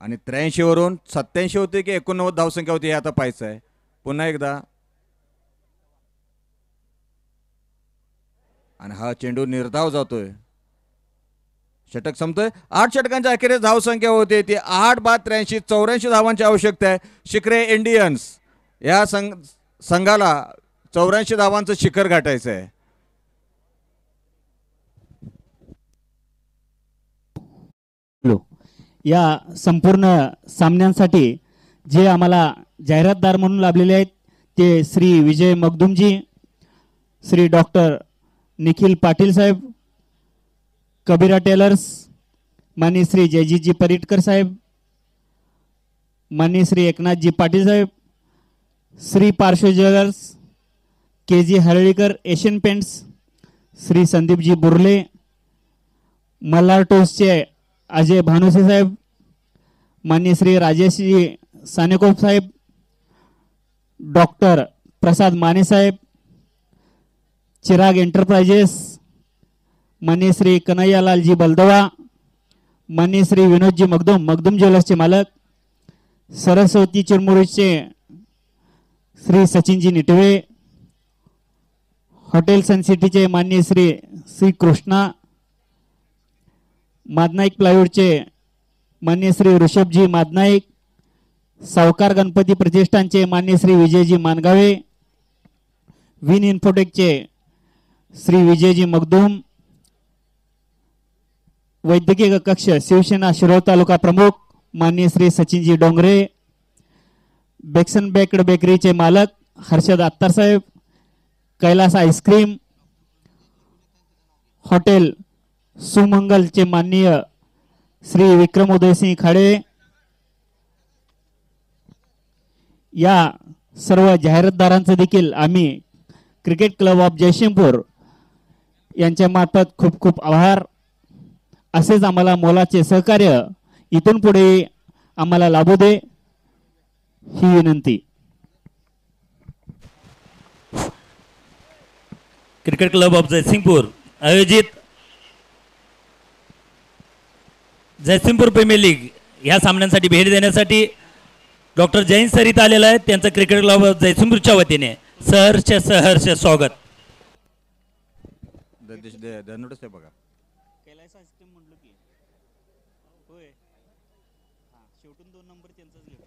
आणि 83 वरून 87 होते की 89 धावसंख्या होती हे आता पाहायचं आहे. पुन्हा एकदा आणि हा चेंडू निर्धाव जातोय. षटक संपतोय. 8 षटकांच्या अखेरीस धावसंख्या होते ती 8-83. 84 धावांची आवश्यकता आहे. शिखरे इंडियन्स या संघाला 84 धावांचं शिखर गाठायचं आहे. या संपूर्ण सामन्यांसाठी जे आम्हाला जाहिरातदार म्हणून लाभलेले आहेत ते श्री विजय मगदुमजी, श्री डॉक्टर निखिल पाटील साहेब, कबीरा टेलर्स, माननीय श्री जयजीतजी परिटकर साहेब, माननीय श्री एकनाथजी पाटील साहेब, श्री पार्श्व ज्वेलर्स, के.जी. हरळीकर एशियन पेंट्स, श्री संदीपजी बुर्ले, मल्हार टोस्टचे अजय भानुसे साहेब, माननीय श्री राजेशजी सानेकोप साहेब, डॉक्टर प्रसाद माने साहेब, चिराग एंटरप्राइजेस, माननीय श्री कन्हैयालालजी बलदवा, माननीय श्री विनोदजी मगदुम ज्वेलर्सचे मालक, सरस्वती चिरमुरीचे श्री सचिनजी निटवे, हॉटेल सन सिटीचे मान्य श्री श्री कृष्णा, मादनाईक प्लायवूडचे मान्य श्री ऋषभजी मादनाईक, सावकार गणपती प्रतिष्ठानचे मान्य श्री विजयजी मानगावे, विन इन्फोटेकचे श्री विजयजी मगदूम, वैद्यकीय कक्ष शिवसेना शिरोळ तालुका प्रमुख मान्य श्री सचिनजी डोंगरे, बेक्सन बेक्ड बेकरीचे मालक हर्षद आत्तारसाहेब, कैलास आईस्क्रीम, हॉटेल सुमंगलचे माननीय श्री विक्रम उदयसिंह खाडे, या सर्व जाहिरातदारांचं देखील आम्ही क्रिकेट क्लब ऑफ जयसिंगपूर यांच्या मार्फत खूप खूप आभार. असेच आम्हाला मोलाचे सहकार्य इथून पुढे आम्हाला लाभू दे ही विनंती. क्रिकेट क्लब ऑफ जयसिंगपूर आयोजित जयसिंगपूर प्रीमियर लीग ह्या सामन्यांसाठी भेट देण्यासाठी डॉक्टर जैन सर इथं आलेला आहे. त्यांचं क्रिकेट क्लब ऑफ जयसिंगपूरच्या वतीने सहर्ष स्वागत. धन्यवाद आहे बघा. कैलास आईस्क्रीम म्हणलो की होय, हां शेवटून 2 नंबर त्यांचाच घेतो.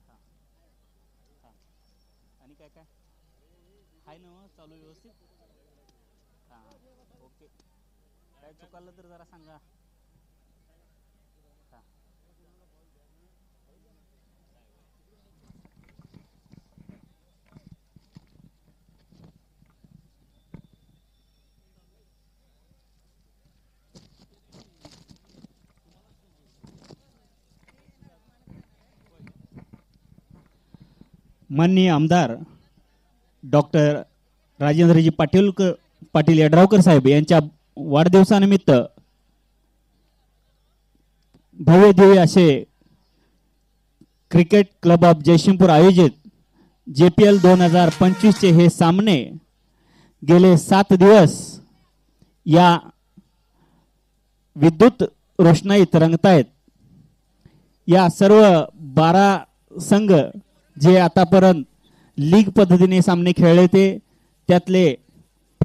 हां हां आणि काय काय हाय ना चालू व्यवस्थित. हां ओके, काय चुकलं तर जरा सांगा. हां माननीय आमदार डॉक्टर राजेंद्रजी पाटील यड्रावकर साहेब यांच्या वाढदिवसानिमित्त भव्य दिव्य असे क्रिकेट क्लब ऑफ जयसिंगपूर आयोजित JPL 2025 चे हे सामने गेले 7 दिवस या विद्युत रोषणाईत रंगतायत. या सर्व 12 संघ जे आतापर्यंत लीग पद्धतीने सामने खेळले ते त्यातले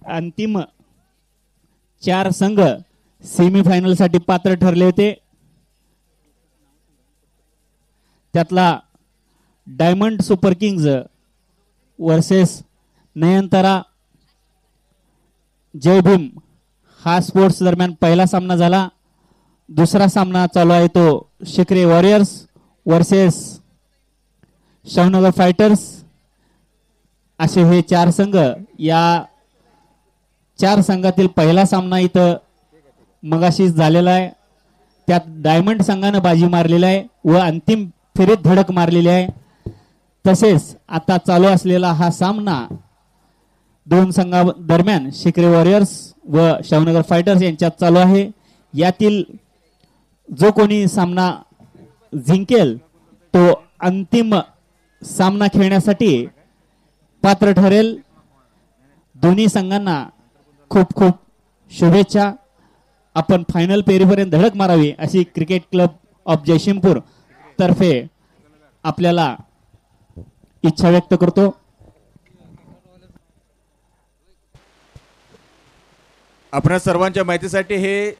अंतिम 4 संघ सेमीफायनलसाठी पात्र ठरले होते. त्यातला diamond super kings versus Nayantara Jai Bhim हा स्पोर्ट्स दरम्यान पहिला सामना झाला. दुसरा सामना चालू आहे तो शिकरे वॉरियर्स वर्सेस शाहनगर फायटर्स. असे हे 4 संघ, या 4 संघातील पहिला सामना इथं मगाशीच झालेला आहे. त्यात डायमंड संघानं बाजी मारलेला आहे व अंतिम फेरीत धडक मारलेली आहे. तसेच आता चालू असलेला हा सामना 2 संघा दरम्यान शिकरे वॉरियर्स व शाहनगर फायटर्स यांच्यात चालू आहे. यातील जो कोणी सामना जिंकेल तो अंतिम सामना खेळण्यासाठी पात्र ठरेल. दोन्ही संघांना खूप खूप शुभेच्छा. आपण फायनल फेरीपर्यंत धडक मारावी अशी क्रिकेट क्लब ऑफ जयसिंगपूर तर्फे आपल्याला इच्छा व्यक्त करतो. आपणा सर्वांच्या माहितीसाठी हे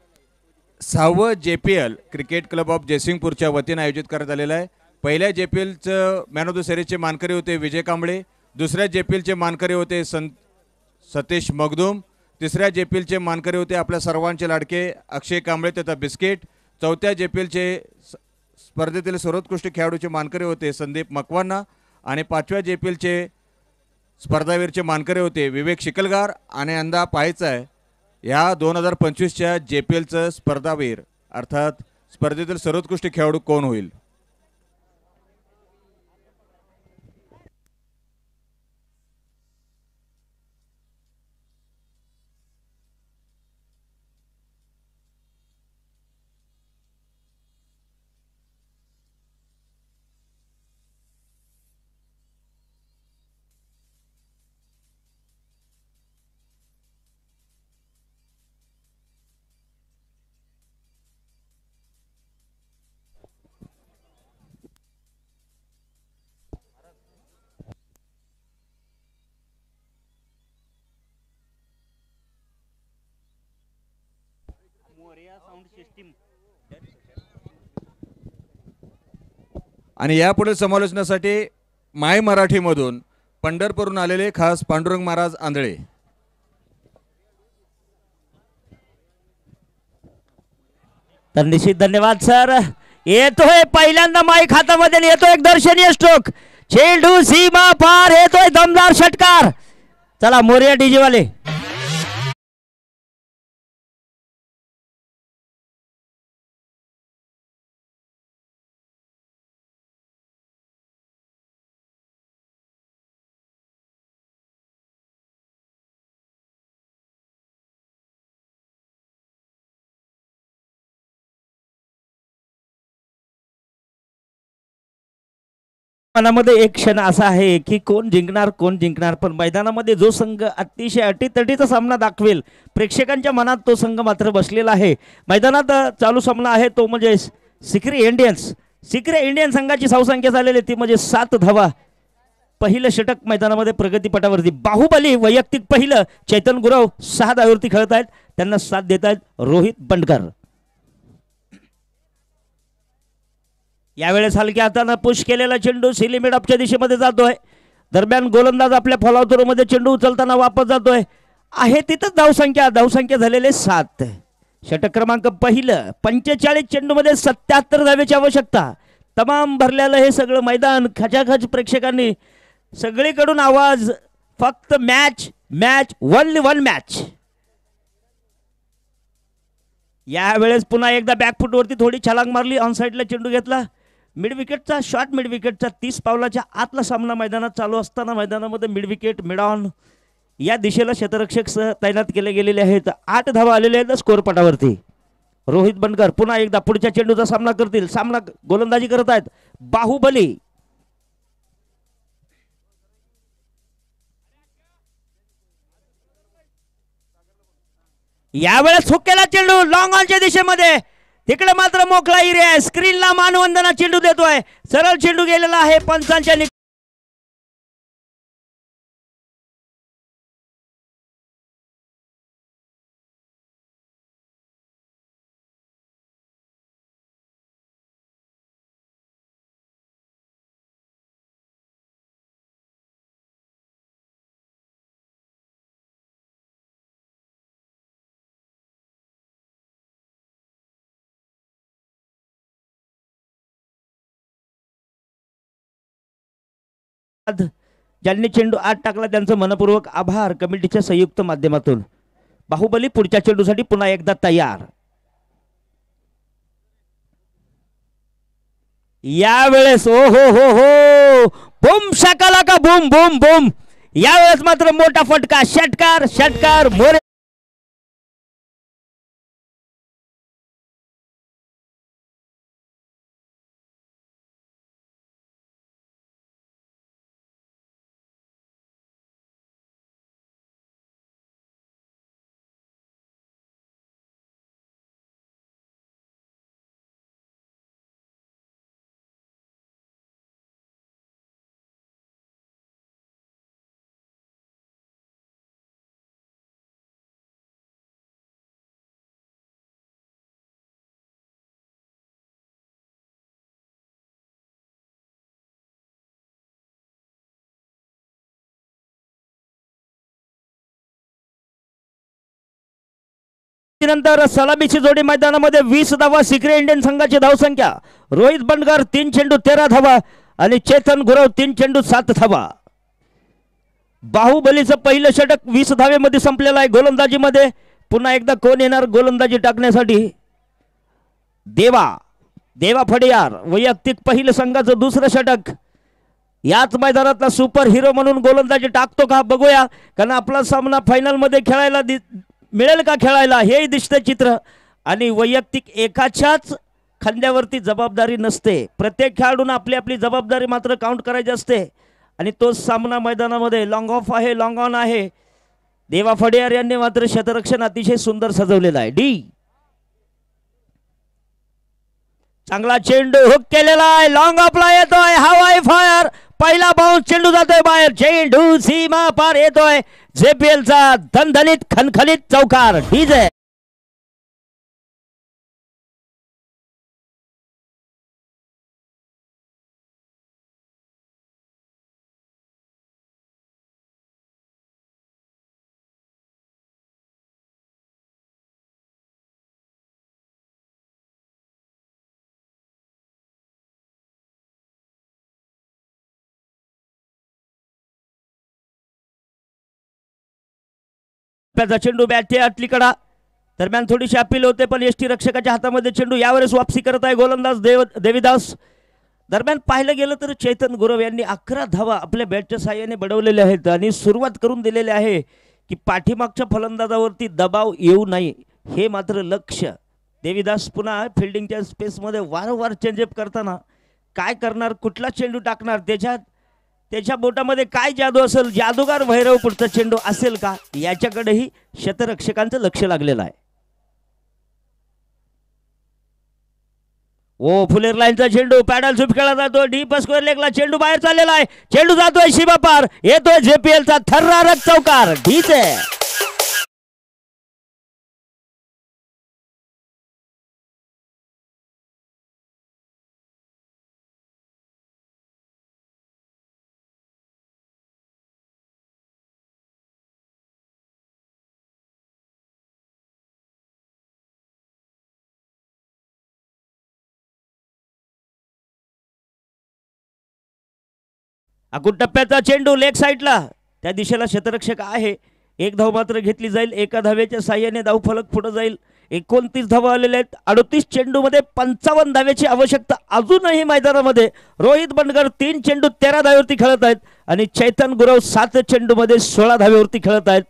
6वं JPL क्रिकेट क्लब ऑफ जयसिंगपूरच्या वतीने आयोजित करण्यात आलेलं आहे. पहिल्या JPLचं मॅन ऑफ द सिरीजचे मानकरी होते विजय कांबळे. दुसऱ्या JPLचे मानकरी होते सतीश मगदूम. तिसऱ्या JPLचे मानकरी होते आपल्या सर्वांचे लाडके अक्षय कांबळे तथा बिस्किट. चौथ्या JPLचे स्पर्धेतील सर्वोत्कृष्ट खेळाडूचे मानकरी होते संदीप मकवाना. आणि 5व्या JPLचे स्पर्धावीरचे मानकरी होते विवेक शिकलगार. आणि यंदा पाहायचं आहे या 2025च्या JPLचं स्पर्धावीर अर्थात स्पर्धेतील सर्वोत्कृष्ट खेळाडू कोण होईल. आणि यापुढील समालोचनासाठी माय मराठीमधून पंढरपूरहून आलेले खास पांडुरंग महाराज आंधळे. तर निश्चित धन्यवाद सर. येतोय पहिल्यांदा माईक हातामध्ये, येतोय एक दर्शनीय स्ट्रोक, चेंडू सीमा पार, येतोय दमदार षटकार. चला मोरिया डीजे वाले. मनामध्ये एक क्षण असा आहे की कोण जिंकणार, पण मैदानामध्ये जो संघ अतिशय अटीतटीचा सामना दाखवेल, प्रेक्षकांच्या मनात तो संघ मात्र बसलेला आहे. मैदानात चालू सामना आहे तो म्हणजे सिक्री इंडियन संघाची धावसंख्या झालेली ती म्हणजे 7 धावा. पहिलं षटक मैदानामध्ये प्रगतीपटावरती बाहुबली वैयक्तिक पहिलं. चैतन गुरव 6 धावेवरती खेळत आहेत, त्यांना साथ देत आहेत रोहित बंडकर. यावेळेस हलक्या हाताने पुश केलेला चेंडू सिली मिडअपच्या दिशेमध्ये जातोय. दरम्यान गोलंदाज आपल्या फॉलोआउटमध्ये चेंडू उचलताना वापस जातोय. आहे तिथंच धावसंख्या झालेले 7. षटक क्रमांक पहिलं. 45 चेंडूमध्ये 77 धावेची आवश्यकता. तमाम भरलेलं हे सगळं मैदान, खचाखच प्रेक्षकांनी सगळीकडून आवाज, फक्त मॅच ओनली वन मॅच. यावेळेस पुन्हा एकदा बॅकफुटवरती थोडी छलांग मारली, ऑन साईडला चेंडू घेतला. मिड विकेटचा 30 पावलाच्या आतला सामना मैदानात चालू असताना मैदानामध्ये मिड विकेट, मिड ऑन या दिशेला क्षेत्ररक्षक तैनात केले गेलेले आहेत. 8 धावा आलेले आहेत स्कोर पटावरती. रोहित बंडकर पुन्हा एकदा पुढच्या चेंडूचा सामना करतील. सामना गोलंदाजी करत आहेत बाहुबली. यावेळेस हुक्केला चेंडू लॉंग ऑनच्या दिशेमध्ये, तिकडे मात्र मोकळा एरिया आहे. स्क्रीनला मानवंदना चेंडू देतोय. सरळ चेंडू गेलेला आहे पंचांच्या. ज्यांनी चेंडू आत टाकला त्यांचं मनपूर्वक आभार कमिटीच्या संयुक्त माध्यमातून. बाहुबली पुढच्या चेंडूसाठी पुन्हा एकदा तयार. यावेळेस ओ हो बूम शाकाला का बूम बूम बूम. यावेळेस मात्र मोठा फटका. षटकार मोरे. नंतर सलामीची जोडी मैदानामध्ये 20 धावा. सिक्री इंडियन संघाची धावसंख्या रोहित बंडकर 3 चेंडू 13 धावा आणि चेतन गुरव 3 चेंडू 7 धावा. बाहुबलीचं पहिलं षटक 20 धावेमध्ये संपलेलं आहे. गोलंदाजीमध्ये पुन्हा एकदा कोण येणार गोलंदाजी टाकण्यासाठी? देवा फडियार वैयक्तिक पहिलं संघाचं दुसरं षटक. याच मैदानातला सुपर हिरो म्हणून गोलंदाजी टाकतो का बघूया, कारण आपला सामना फायनल मध्ये खेळायला मिळेल का खेळायला हेही दिसतं चित्र. आणि वैयक्तिक एकाच्याच खांद्यावरती जबाबदारी नसते. प्रत्येक खेळाडूंना आपली आपली जबाबदारी मात्र काउंट करायची असते. आणि तो सामना मैदानामध्ये लॉंग ऑफ आहे, लॉंग ऑन आहे. देवा फडियार यांनी मात्र क्षेत्ररक्षण अतिशय सुंदर सजवलेलं आहे. डी चांगला चेंडू हुक केलेला आहे. लॉंग ऑफला येतोय हवाई फायर. पहिला बाउन्स चेंडू जातोय बाहेर. चेंडू सीमा पार येतोय. JPL चा धनधनीत खनखनीत चौकार. डीजे टप्प्याचा चेंडू बॅटच्या आतली कडा दरम्यान थोडीशी अपील होते पण यष्टी रक्षकाच्या हातामध्ये चेंडू यावेळेस वापसी करत आहे गोलंदाज देवीदास. दरम्यान पाहिलं गेलं तर चैतन गुरव यांनी 11 धावा आपल्या बॅटच्या साहाय्याने बडवलेल्या आहेत आणि सुरुवात करून दिलेली आहे की पाठीमागच्या फलंदाजावरती दबाव येऊ नये हे मात्र लक्ष. देवीदास पुन्हा फिल्डिंगच्या स्पेसमध्ये वारंवार चेंजअप करताना काय करणार, कुठला चेंडू टाकणार, त्याच्या बोटामध्ये काय जादू असेल, जादूगार भैरव पुढचा चेंडू असेल का, याच्याकडेही शतरक्षकांचं लक्ष लागलेलं आहे. ओ फुलेर लाईनचा चेंडू पॅडल सुप खेळला जातो डीप स्क्वेअर लेगला चेंडू बाहेर चाललेला आहे. चेंडू जातोय सीमा पार, येतोय जेपीएलचा थर्रारक चौकार. ढीच आहे. अकुट टप्प्याचा चेंडू लेग साईडला, त्या दिशेला शतरक्षक आहे. 1 धाव मात्र घेतली जाईल. एका धावेच्या साह्याने धावफलक पुढे जाईल. 29 धावा आलेल्या आहेत. 38 चेंडूमध्ये 55 धावेची आवश्यकता अजूनही मैदानामध्ये. रोहित बंडगर 3 चेंडू 13 धावेवरती खेळत आहेत आणि चैतन गुरव 7 चेंडूमध्ये 16 धावेवरती खेळत आहेत.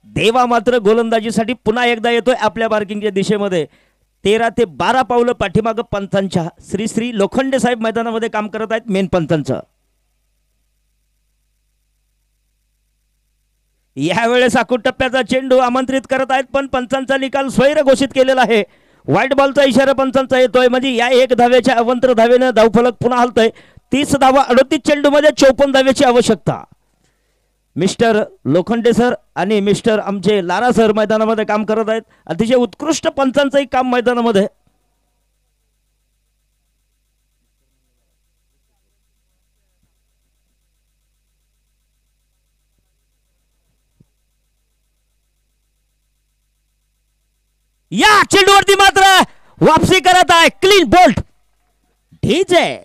देवा मात्र गोलंदाजीसाठी पुन्हा एकदा येतोय आपल्या मार्किंगच्या दिशेमध्ये. 13 ते 12 पावलं पाठीमागं पंचांच्या श्री लोखंडे साहेब मैदानामध्ये काम करत आहेत मेन पंचांचं. यावेळेस अकुट टप्प्याचा चेंडू आमंत्रित करत आहेत पण पंचांचा निकाल स्वैर घोषित केलेला आहे. व्हाईट बॉलचा इशारा पंचांचा येतोय म्हणजे या 1 धावेच्या अवंतर धावेनं धावफलक पुन्हा हलतोय. 30 धावा 38 चेंडूमध्ये 54 धावेची आवश्यकता. मिस्टर लोखंडे सर आणि मिस्टर आमचे लारा सर मैदानामध्ये काम करत आहेत. अतिशय उत्कृष्ट पंचांचंही काम मैदानामध्ये. या चेंडूवरती मात्र वापसी करत आहे क्लीन बोल्ट. ढीच आहे.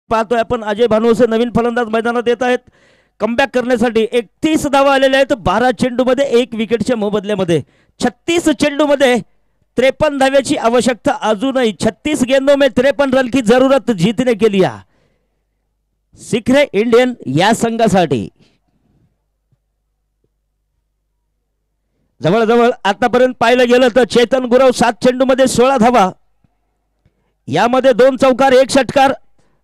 पाहतोय आपण अजय भानुसे नवीन फलंदाज मैदानात येत आहेत कमबॅक करण्यासाठी. 31 धावा आलेल्या आहेत 12 चेंडूमध्ये 1 विकेटच्या मोबदल्यामध्ये. 36 चेंडूमध्ये 53 धाव्याची आवश्यकता अजूनही. 36 गेंदों में 53 रन की जरूरत जीतने के लिए सिखरे इंडियन या संघासाठी. जवळजवळ आतापर्यंत पाहिलं गेलं तर चेतन गुरव 7 चेंडूमध्ये 16 धावा, यामध्ये 2 चौकार 1 षटकार.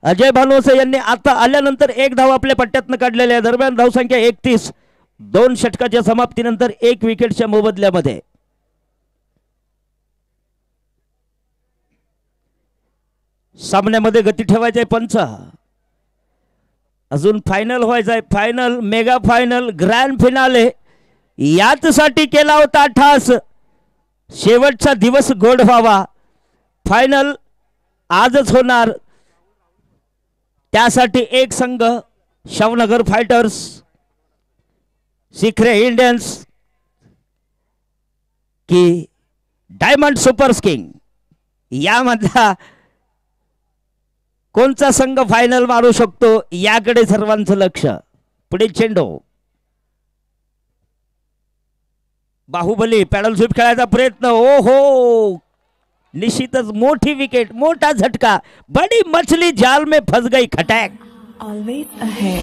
अजय भानुसे यांनी आता आल्यानंतर 1 धाव आपल्या पट्ट्यातनं काढलेल्या. दरम्यान धावसंख्या 31. 2 षटकाच्या समाप्तीनंतर 1 विकेटच्या मोबदल्यामध्ये. सामन्यामध्ये गती ठेवायचे पंच. अजून फायनल व्हायचंय. Final, mega final, grand finale याचसाठी केला होता ठास. शेवटचा दिवस गोड व्हावा. फायनल आजच होणार. त्यासाठी एक संघ शावनगर फायटर्स, सिखरे इंडियन्स की डायमंड सुपर्स किंग यामधला कोणता संघ फायनल मारू शकतो याकडे सर्वांचं लक्ष. पुढे चेंडू बाहुबली पॅडल स्वीप खेळायचा प्रयत्न, ओ हो निश्चितच मोठी विकेट, मोठा झटका, बडी मछली जाल में फंस गई खटैक. Always ahead.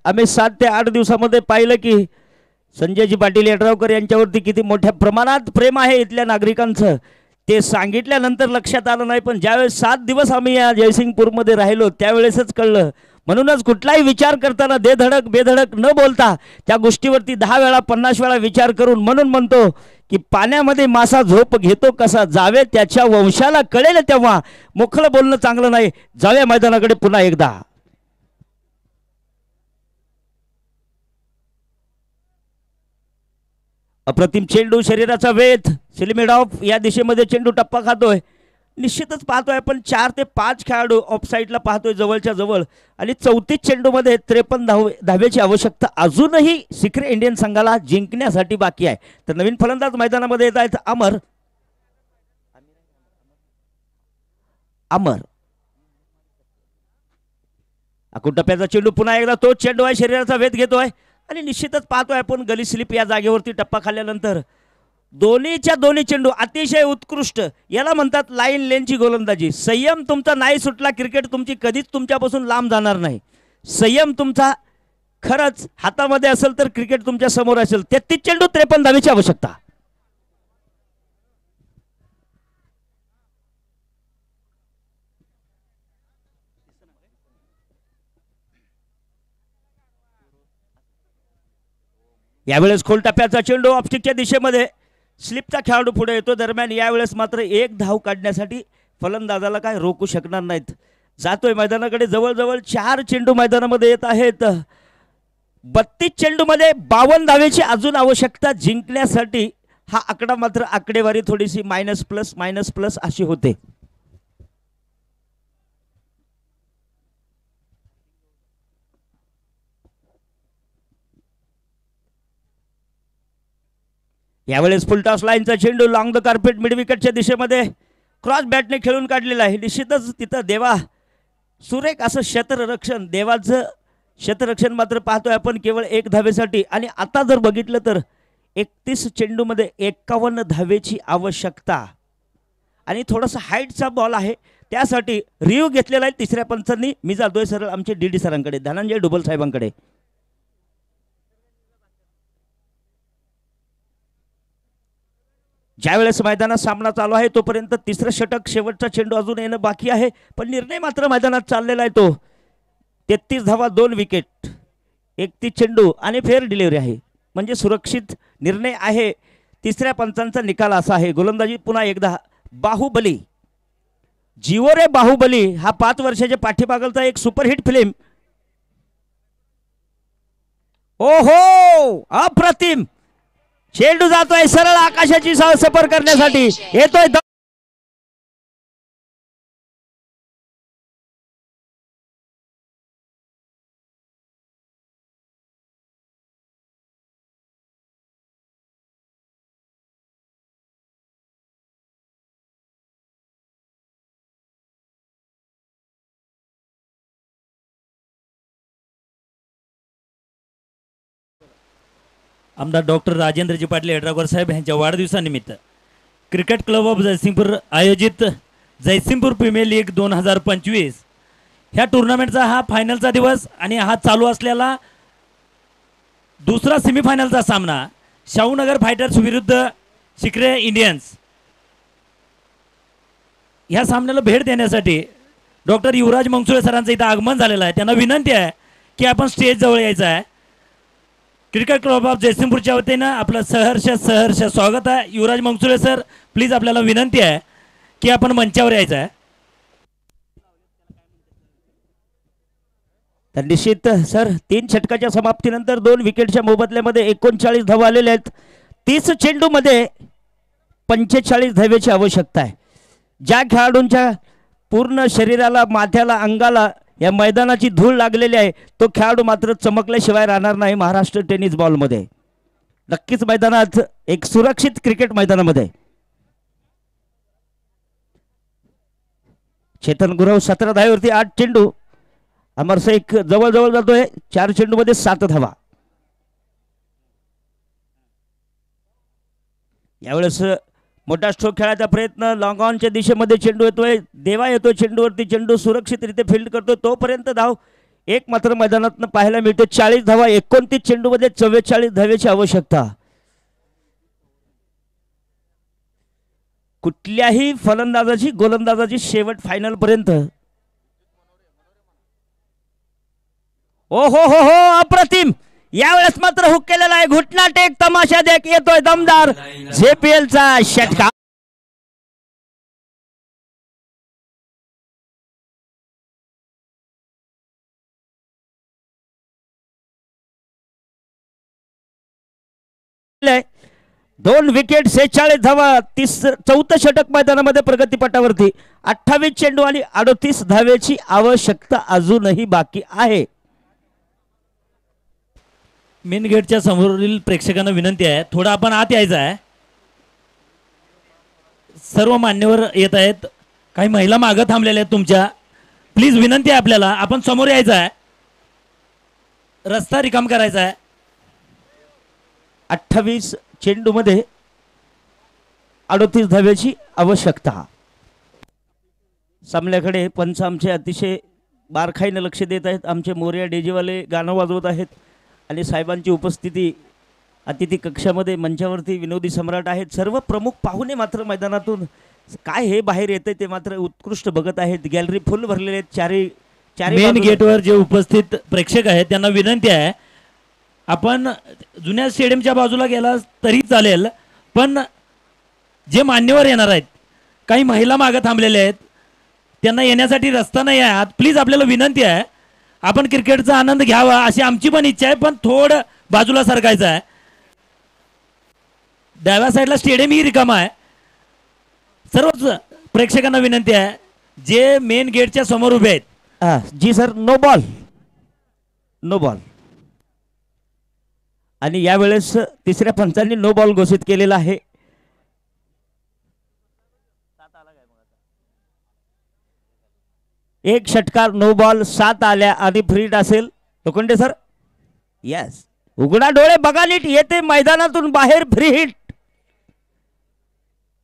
आम्ही 7 ते 8 दिवसामध्ये पाहिलं की संजयजी पाटील यड्रावकर यांच्यावरती किती मोठ्या प्रमाणात प्रेम आहे इथल्या नागरिकांचं. ते सांगितल्यानंतर लक्षात आलं नाही, पण ज्यावेळेस 7 दिवस आम्ही या जयसिंगपूरमध्ये राहिलो त्यावेळेसच कळलं. म्हणूनच कुठलाही विचार करताना बेधडक न बोलता त्या गोष्टीवरती 10 वेळा 50 वेळा विचार करून, म्हणून म्हणतो की पाण्यामध्ये मासा झोप घेतो कसा, जावे त्याच्या वंशाला कळेल तेव्हा. मोकळं बोलणं चांगलं नाही. जाऊया मैदानाकडे पुन्हा एकदा. अप्रतिम चेंडू, शरीराचा वेध, सिलिमेड ऑफ या दिशेमध्ये चेंडू टप्पा खातोय. निश्चितच पाहतोय आपण 4 ते 5 खेळाडू ऑफ साईडला पाहतोय जवळच्या जवळ, आणि 34 चेंडूमध्ये 53 धावेची आवश्यकता अजूनही सिक्रे इंडियन संघाला जिंकण्यासाठी बाकी आहे. तर नवीन फलंदाज मैदानामध्ये येत आहेत अमर. आखून टप्प्याचा चेंडू, पुन्हा एकदा तो चेंडू आहे, शरीराचा वेध घेतोय आणि निश्चितच पाहतोय आपण गली स्लिप या जागेवरती टप्पा खाल्ल्यानंतर दोन्हीच्या दोन्ही चेंडू अतिशय उत्कृष्ट. याला म्हणतात लाईन लेनची गोलंदाजी. संयम तुमचा नाही सुटला, क्रिकेट तुमची कधीच तुमच्यापासून लांब जाणार नाही. संयम तुमचा खरंच हातामध्ये असेल तर क्रिकेट तुमच्या समोर असेल. 33 चेंडू 53 धावेची आवश्यकता. यावेळेस खोल टप्प्याचा चेंडू ऑफस्टिकच्या दिशेमध्ये, स्लिपचा खेळाडू पुढे येतो. दरम्यान यावेळेस मात्र 1 धाव काढण्यासाठी फलंदाजाला काय रोखू शकणार नाहीत. जातोय मैदानाकडे. जवळजवळ 4 चेंडू मैदानामध्ये येत आहेत. 32 चेंडूमध्ये 52 धावेची अजून आवश्यकता जिंकण्यासाठी. हा आकडा मात्र आकडेवारी थोडीशी मायनस प्लस अशी होते. यावेळेस फुलटॉस लाईनचा चेंडू लॉंग द कार्पेट मिड विकेटच्या दिशेमध्ये क्रॉस बॅटने खेळून काढलेला आहे. निश्चितच तिथं देवा सुरेख असं क्षेत्ररक्षण, देवाचं क्षेत्ररक्षण मात्र पाहतोय आपण केवळ 1 धावेसाठी. आणि आता जर बघितलं तर 31 चेंडूमध्ये 51 धावेची आवश्यकता. आणि थोडासा हाईटचा बॉल आहे, त्यासाठी रिव्ह्यू घेतलेला आहे 3ऱ्या पंचांनी. मी जातोय सरळ आमचे DD सरांकडे, धनंजय डुबल साहेबांकडे. ज्यावेळेस मैदानात सामना चालू आहे तोपर्यंत 3रं षटक, शेवटचा चेंडू अजून येणं बाकी आहे, पण निर्णय मात्र मैदानात चाललेला आहे तो. 33 धावा 2 विकेट, 31 चेंडू आणि फेअर डिलिव्हरी आहे, म्हणजे सुरक्षित निर्णय आहे. 3ऱ्या पंचांचा निकाल असा आहे. गोलंदाजी पुन्हा एकदा बाहुबली. जिओ रे बाहुबली हा 5 वर्षाच्या पाठीमागलचा एक सुपरहिट फिल्म. ओहो अप्रतिम चेंडू जातोय सरळ आकाशाची सफर करण्यासाठी. येतोय आमदार डॉक्टर राजेंद्रजी पाटील यड्रावकर साहेब यांच्या वाढदिवसानिमित्त क्रिकेट क्लब ऑफ जयसिंगपूर आयोजित जयसिंगपूर प्रीमियर लीग 2025 ह्या टुर्नामेंटचा हा फायनलचा दिवस आणि हा चालू असलेला दुसरा सेमीफायनलचा सामना शाहूनगर फायटर्स विरुद्ध सिक्रे इंडियन्स. ह्या सामन्याला भेट देण्यासाठी डॉक्टर युवराज मंगसुळे सरांचं इथं आगमन झालेलं आहे. त्यांना विनंती आहे की आपण स्टेज जवळ यायचं आहे. क्रिकेट क्लब ऑफ जयसिंगपूरच्या वतीनं आपलं सहर्ष स्वागत आहे. युवराज मंगसुळे सर, प्लीज आपल्याला विनंती आहे की आपण मंचावर यायचं आहे. तर निश्चित सर 3 षटकाच्या समाप्तीनंतर 2 विकेटच्या मोबदल्यामध्ये 39 धावा आलेल्या आहेत. 30 चेंडूमध्ये 45 धावेची आवश्यकता आहे. ज्या खेळाडूंच्या पूर्ण शरीराला, माथ्याला, अंगाला या मैदानाची धूळ लागलेली आहे तो खेळाडू मात्र चमकल्याशिवाय राहणार नाही महाराष्ट्र टेनिस बॉलमध्ये. नक्कीच मैदानात एक सुरक्षित क्रिकेट मैदानामध्ये चेतन गुरव 17 धावेवरती 8 चेंडू. अमर शेख जवळ जातोय 4 चेंडूमध्ये 7 धावा. यावेळेस मोठा स्ट्रोक खेळायचा प्रयत्न, लॉंग ऑनच्या दिशेमध्ये चेंडू येतोय, देवा येतोय चेंडूवरती, चेंडू सुरक्षितरित्या फील्ड करतो तोपर्यंत धाव एक मात्र मैदानातून पाहायला मिळते. 40 धावा 29 चेंडूमध्ये 44 धावेची आवश्यकता. कुठल्याही फलंदाजाची गोलंदाजाची शेवट फायनल पर्यंत. ओ हो अप्रतिम. यावेळेस मात्र हुक केलेला आहे. घुटना टेक तमाशा देख येतोय दमदार JPL चा षटकार. दोन विकेट 46 धावा. 4थं षटक मैदानामध्ये प्रगतीपटावरती. 28 चेंडू आणि 38 धावेची आवश्यकता अजूनही बाकी आहे. मेन गेटच्या समोरील प्रेक्षकांना विनंती आहे, थोडं आपण आत यायचं आहे. सर्व मान्यवर येत आहेत. काही महिला मागं थांबलेल्या आहेत तुमच्या. प्लीज विनंती आहे आपल्याला, आपण समोर यायचं आहे. रस्ता रिकाम करायचा आहे. 28 चेंडूमध्ये 38 धावेची आवश्यकता. सामन्याकडे पंच आमचे अतिशय बारखाईने लक्ष देत आहेत. आमचे मोर्या डेजेवाले गाणं वाजवत आहेत आणि साहेबांची उपस्थिती अतिथी कक्षामध्ये मंचावरती विनोदी सम्राट आहेत. सर्व प्रमुख पाहुणे मात्र मैदानातून काय हे बाहेर येते ते मात्र उत्कृष्ट बघत आहेत. गॅलरी फुल भरलेले आहेत. चारी मेन गेटवर जे उपस्थित प्रेक्षक आहेत त्यांना विनंती आहे, आपण जुन्या स्टेडियमच्या बाजूला गेला तरी चालेल, पण जे मान्यवर येणार आहेत, काही महिला मागं थांबलेल्या आहेत, त्यांना येण्यासाठी रस्ता नाही आहे आत. प्लीज आपल्याला विनंती आहे, आपण क्रिकेटचा आनंद घ्यावा अशी आमची पण इच्छा आहे, पण थोडं बाजूला सरकायचं आहे. डाव्या साईडला स्टेडियम ही रिकामा आहे. सर्वच प्रेक्षकांना विनंती आहे जे मेन गेटच्या समोर उभे आहेत. जी सर, नो बॉल. आणि यावेळेस तिसऱ्या पंचांनी नो बॉल घोषित केलेला आहे. एक षटकार नो बॉल, 7 आल्या आणि फ्री हिट असेल. लोखंडे सर, यस, उघडा डोळे बघा नीट, येते मैदानातून बाहेर free hit.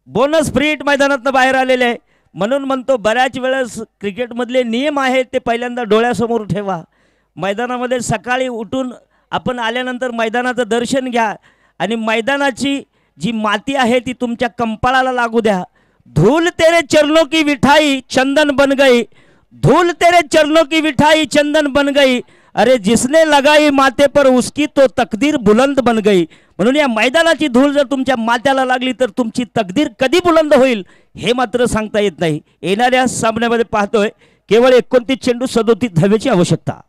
Bonus free hit मैदानातून बाहेर आलेले आहे. म्हणून म्हणतो बऱ्याच वेळेस क्रिकेटमधले नियम आहेत ते पहिल्यांदा डोळ्यासमोर ठेवा. मैदानामध्ये सकाळी उठून आपण आल्यानंतर मैदानाचं दर्शन घ्या आणि मैदानाची जी माती आहे ती तुमच्या कंपाळाला लागू द्या. धूल तेरे चरणों की विठाई चंदन बन गई, धूल तेरे चरणों की विठाई चंदन बन गई, अरे जिसने लगाई माथे पर उसकी तो तकदीर बुलंद बन गई. म्हणून या मैदानाची धूळ जर तुमच्या माथ्याला लागली तर तुमची तकदीर कधी बुलंद होईल हे मात्र सांगता येत नाही. येणाऱ्या सामन्यामध्ये पाहतोय केवळ 29 चेंडू 37 धावेची आवश्यकता.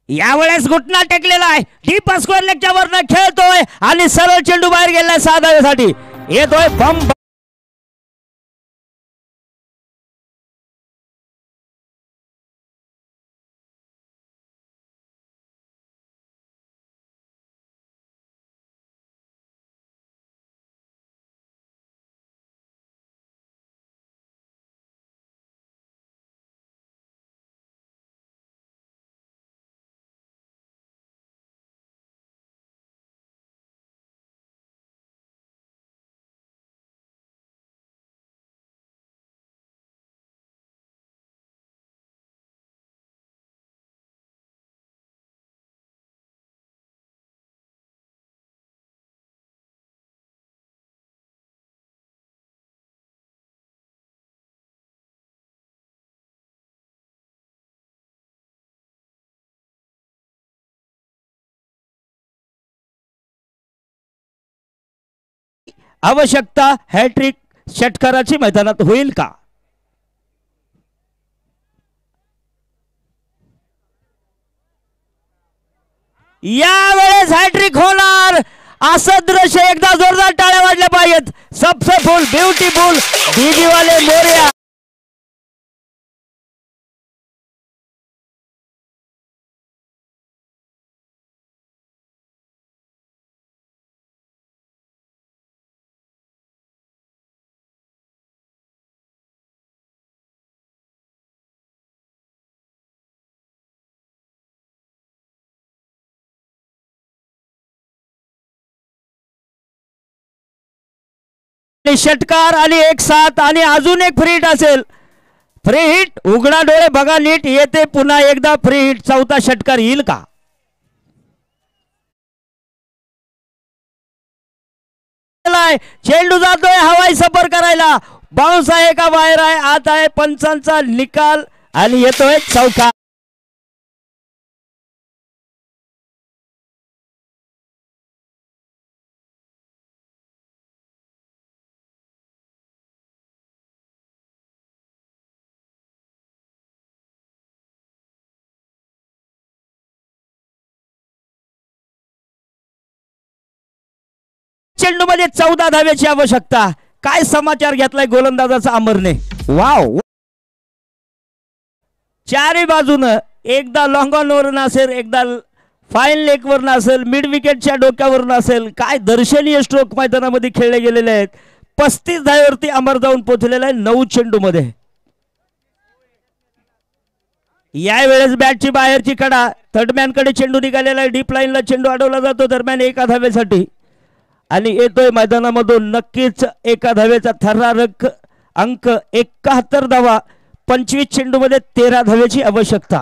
यावेळेस घुटना टेकलेला आहे. डीप स्क्वेअर लेगच्या वरनं खेळतोय आणि सरळ चेंडू बाहेर गेलाय 6 धावेसाठी. येतोय बम. आवश्यकता हॅट्रिक षटकाराची मैदानात होईल का? यावेळेस हॅट्रिक होणार असं दृश्य, एकदा जोरदार टाळ्या वाजल्या पाहिजेत. सबसे फुल ब्युटीफुल दीदी वाले मोरया. षटकार आणि एक साथ आणि अजून एक फ्री हिट असेल. फ्री हिट, उघडा डोळे बघा नीट, येते पुन्हा एकदा फ्री हिट. चौथा षटकार येईल का? चेंडू जातोय हवाई सफर करायला. बाउन्स आहे का बाहेर आहे? आत आहे. पंचांचा निकाल आणि येतोय चौथा. चेंडू मध्ये 14 धाव्याची आवश्यकता. काय समाचार घेतलाय गोलंदाजाचा अमरने. वाव, चारही बाजूनं एकदा लॉंग ऑन वरून असेल, एकदा फाईन लेग वरून असेल, मिड विकेटच्या डोक्यावरून असेल. काय दर्शनीय स्ट्रोक मैदानामध्ये खेळले गेलेले आहेत. 35 धाव्यावरती अमर जाऊन पोहोचलेला आहे 9 चेंडू मध्ये. यावेळेस बॅटची बाहेरची कडा, थर्डमॅन कडे चेंडू निघालेला आहे. डीप लाईनला चेंडू अडवला जातो दरम्यान एका धावेसाठी आणि येतोय मैदानामधून नक्कीच एका धावेचा थरारक अंक 71 धावा. 25 चेंडू मध्ये 13 धावेची आवश्यकता.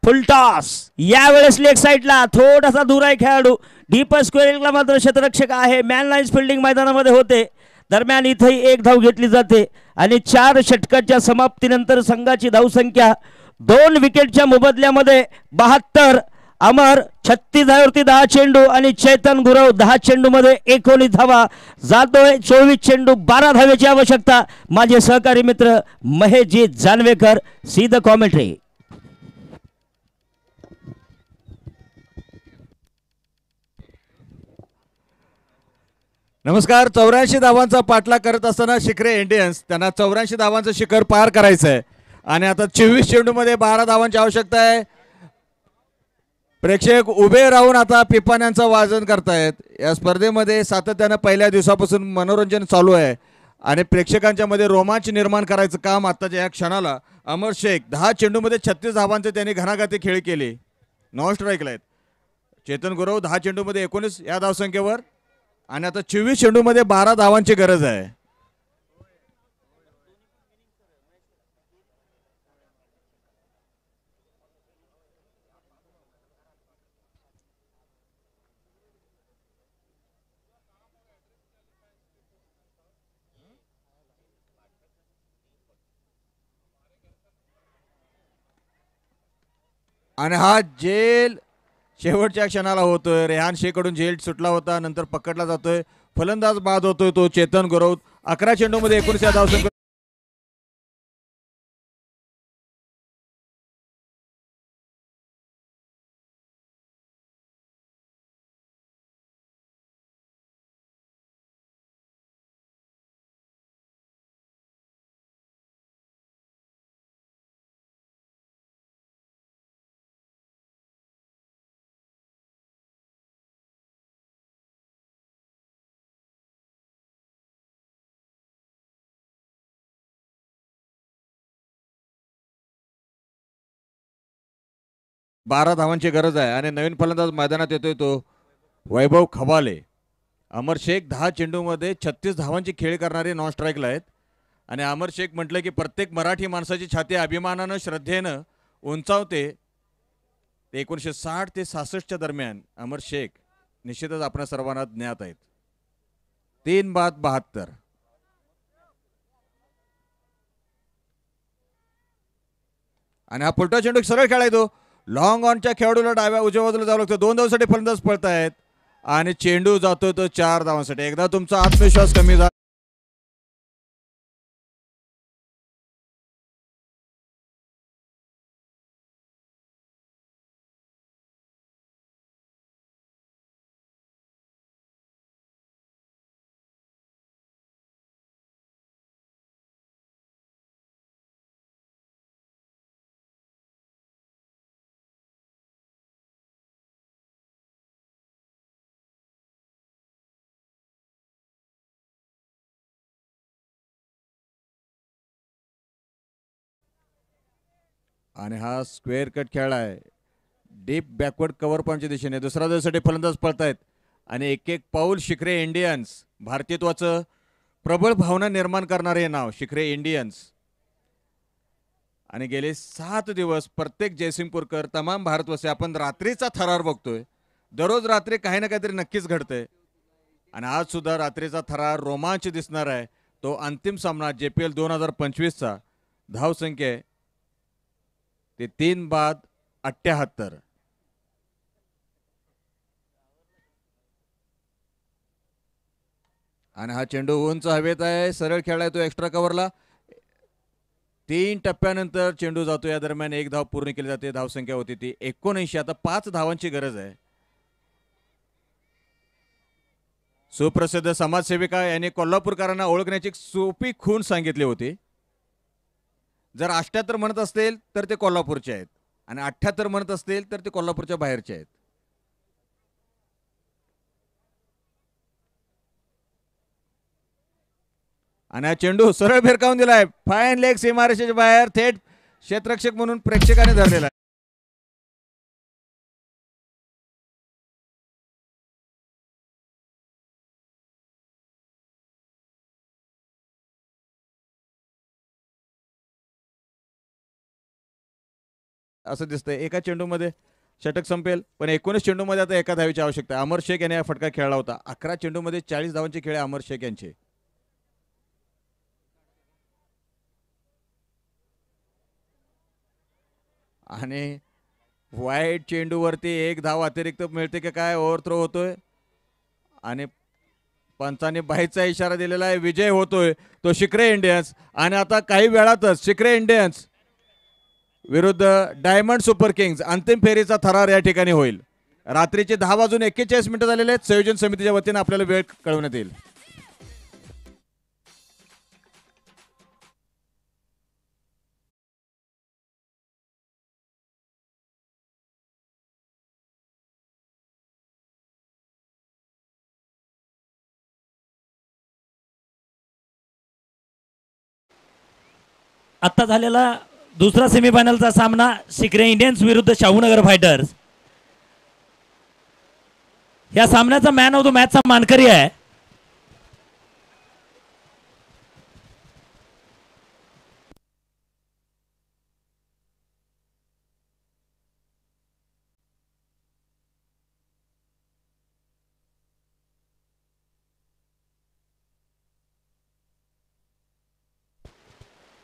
फुल टॉस. यावेळेस लेग साईडला थोडासा दूर आहे खेळाडू. डीप स्क्वेअरला मात्र क्षेत्ररक्षक आहे. मॅन लाईन्स फिल्डिंग मैदानामध्ये होते. दरम्यान इथेही एक धाव घेतली जाते आणि 4 षटकाच्या समाप्तीनंतर संघाची धावसंख्या 2 विकेटच्या मोबदल्यामध्ये 72. अमर 36 धावावरती 10 चेंडू आणि चेतन गुरव 10 चेंडू मध्ये 19 धावा. जातोय 24 चेंडू 12 धावेची आवश्यकता. माझे सहकारी मित्र Maheshji Janvekar, see the commentary. नमस्कार. 84 धावांचा पाठलाग करत असताना शिखरे इंडियन्स, त्यांना 84 धावांचं शिखर पार करायचं आहे आणि आता 24 चेंडू मध्ये 12 धावांची आवश्यकता आहे. प्रेक्षक उभे राहून आता पिपाण्यांचं वाजन करतायत. या स्पर्धेमध्ये सातत्यानं पहिल्या दिवसापासून मनोरंजन चालू आहे आणि प्रेक्षकांच्या मध्ये रोमांच निर्माण करायचं काम आत्ताच्या या क्षणाला अमर शेख 10 चेंडूमध्ये 36 धावांचे त्यांनी घणाघाती खेळ केले. नॉन स्ट्राईकला आहेत. चेतन गुरव 10 चेंडूमध्ये 19 या धावसंख्येवर आणि आता 24 चेंडूमध्ये 12 धावांची गरज आहे. आणि हा जेल शेवटच्या क्षणाला होतोय. रेहान शेखकडून जेल सुटला होता, नंतर पकडला जातोय. फलंदाज बाद होतोय तो चेतन गुरव. 11 चेंडूमध्ये 19 या धावसंख्या. बारा धावांची गरज आहे आणि नवीन फलंदाज मैदानात येतोय तो वैभव खबाले. अमर शेख 10 चेंडूमध्ये 36 धावांची खेळ करणारे नॉन स्ट्राईकला आहेत आणि अमर शेख म्हटलं की प्रत्येक मराठी माणसाची छाती अभिमानानं श्रद्धेनं उंचावते. 1960 ते 66च्या दरम्यान अमर शेख निश्चितच आपल्या सर्वांना ज्ञात आहेत. 3 बाद 72. आणि हा पुलटा चेंडू सरळ खेळाय तो लॉंग ऑनच्या खेळाडूला डाव्या उजव्या बाजूला जावं लागतं. 2 धावांसाठी फलंदाज पळत आहेत आणि चेंडू जातो तो 4 धावांसाठी. एकदा तुमचा आत्मविश्वास कमी झाला आणि हा स्क्वेअर कट खेळ आहे. डीप बॅकवर्ड कव्हर पॉईंटच्या दिशेने दुसऱ्या धावेसाठी फलंदाज पळतायत आणि एक एक पाऊल शिखरे इंडियन्स. भारतीयत्वाचं प्रबळ भावना निर्माण करणारे नाव शिखरे इंडियन्स. आणि गेले 7 दिवस प्रत्येक जयसिंगपूरकर तमाम भारतवासी आपण रात्रीचा थरार बघतोय. दररोज रात्री काही ना काहीतरी नक्कीच घडतंय आणि आज सुद्धा रात्रीचा थरार रोमांच दिसणार आहे. तो अंतिम सामना JPL 2025चा. धावसंख्या आहे ते 3 बाद 78. आणि हा चेंडू उंच हवेत आहे. सरळ खेळाय तो एक्स्ट्रा कव्हरला. 3 टप्प्यानंतर चेंडू जातो. या दरम्यान 1 धाव पूर्ण केली जाते. धावसंख्या होती ती 79. आता 5 धावांची गरज आहे. सुप्रसिद्ध समाजसेविका यांनी कोल्हापूरकरांना ओळखण्याची सोपी खूण सांगितली होती. जर 78 म्हणत असतील तर ते कोल्हापूरचे आहेत आणि 78 म्हणत असतील तर ते कोल्हापूरच्या बाहेरचे आहेत. आणि हा चेंडू सरळ भिरकावून दिलाय. फाईन लेग सीमारेषेच्या बाहेर थेट क्षेत्ररक्षक म्हणून प्रेक्षकाने धरलेला आहे. असं दिसतंय एका चेंडूमध्ये षटक संपेल, पण 19 चेंडूमध्ये आता एका धावेची आवश्यकता आहे. अमर शेख याने हा फटका खेळला होता. 11 चेंडूमध्ये 40 धावांचे खेळ अमर शेख यांचे. आणि वाईट चेंडूवरती 1 धाव अतिरिक्त मिळते की काय. ओव्हरथ्रो होतोय आणि पंचाने बाहेरचा इशारा दिलेला आहे. विजय होतोय तो शिखरे इंडियन्स. आणि आता काही वेळातच शिखरे इंडियन्स विरुद्ध डायमंड सुपर किंग्ज अंतिम फेरीचा थरार या ठिकाणी होईल. रात्रीचे 10:41 झालेले आहेत. संयोजन समितीच्या वतीने आपल्याला वेळ कळवण्यात येईल. आत्ता झालेला दुसरा सेमीफायनलचा सामना शिखरे इंडियन्स विरुद्ध शाहूनगर फायटर्स. या सामन्याचा मॅन ऑफ द मॅचचा मानकरी आहे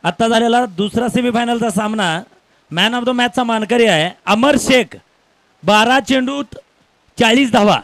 आत्ता झालेला दुसरा सेमीफायनलचा सामना मॅन ऑफ द मॅचचा मानकरी आहे अमर शेख. 12 चेंडूत 40 धावा.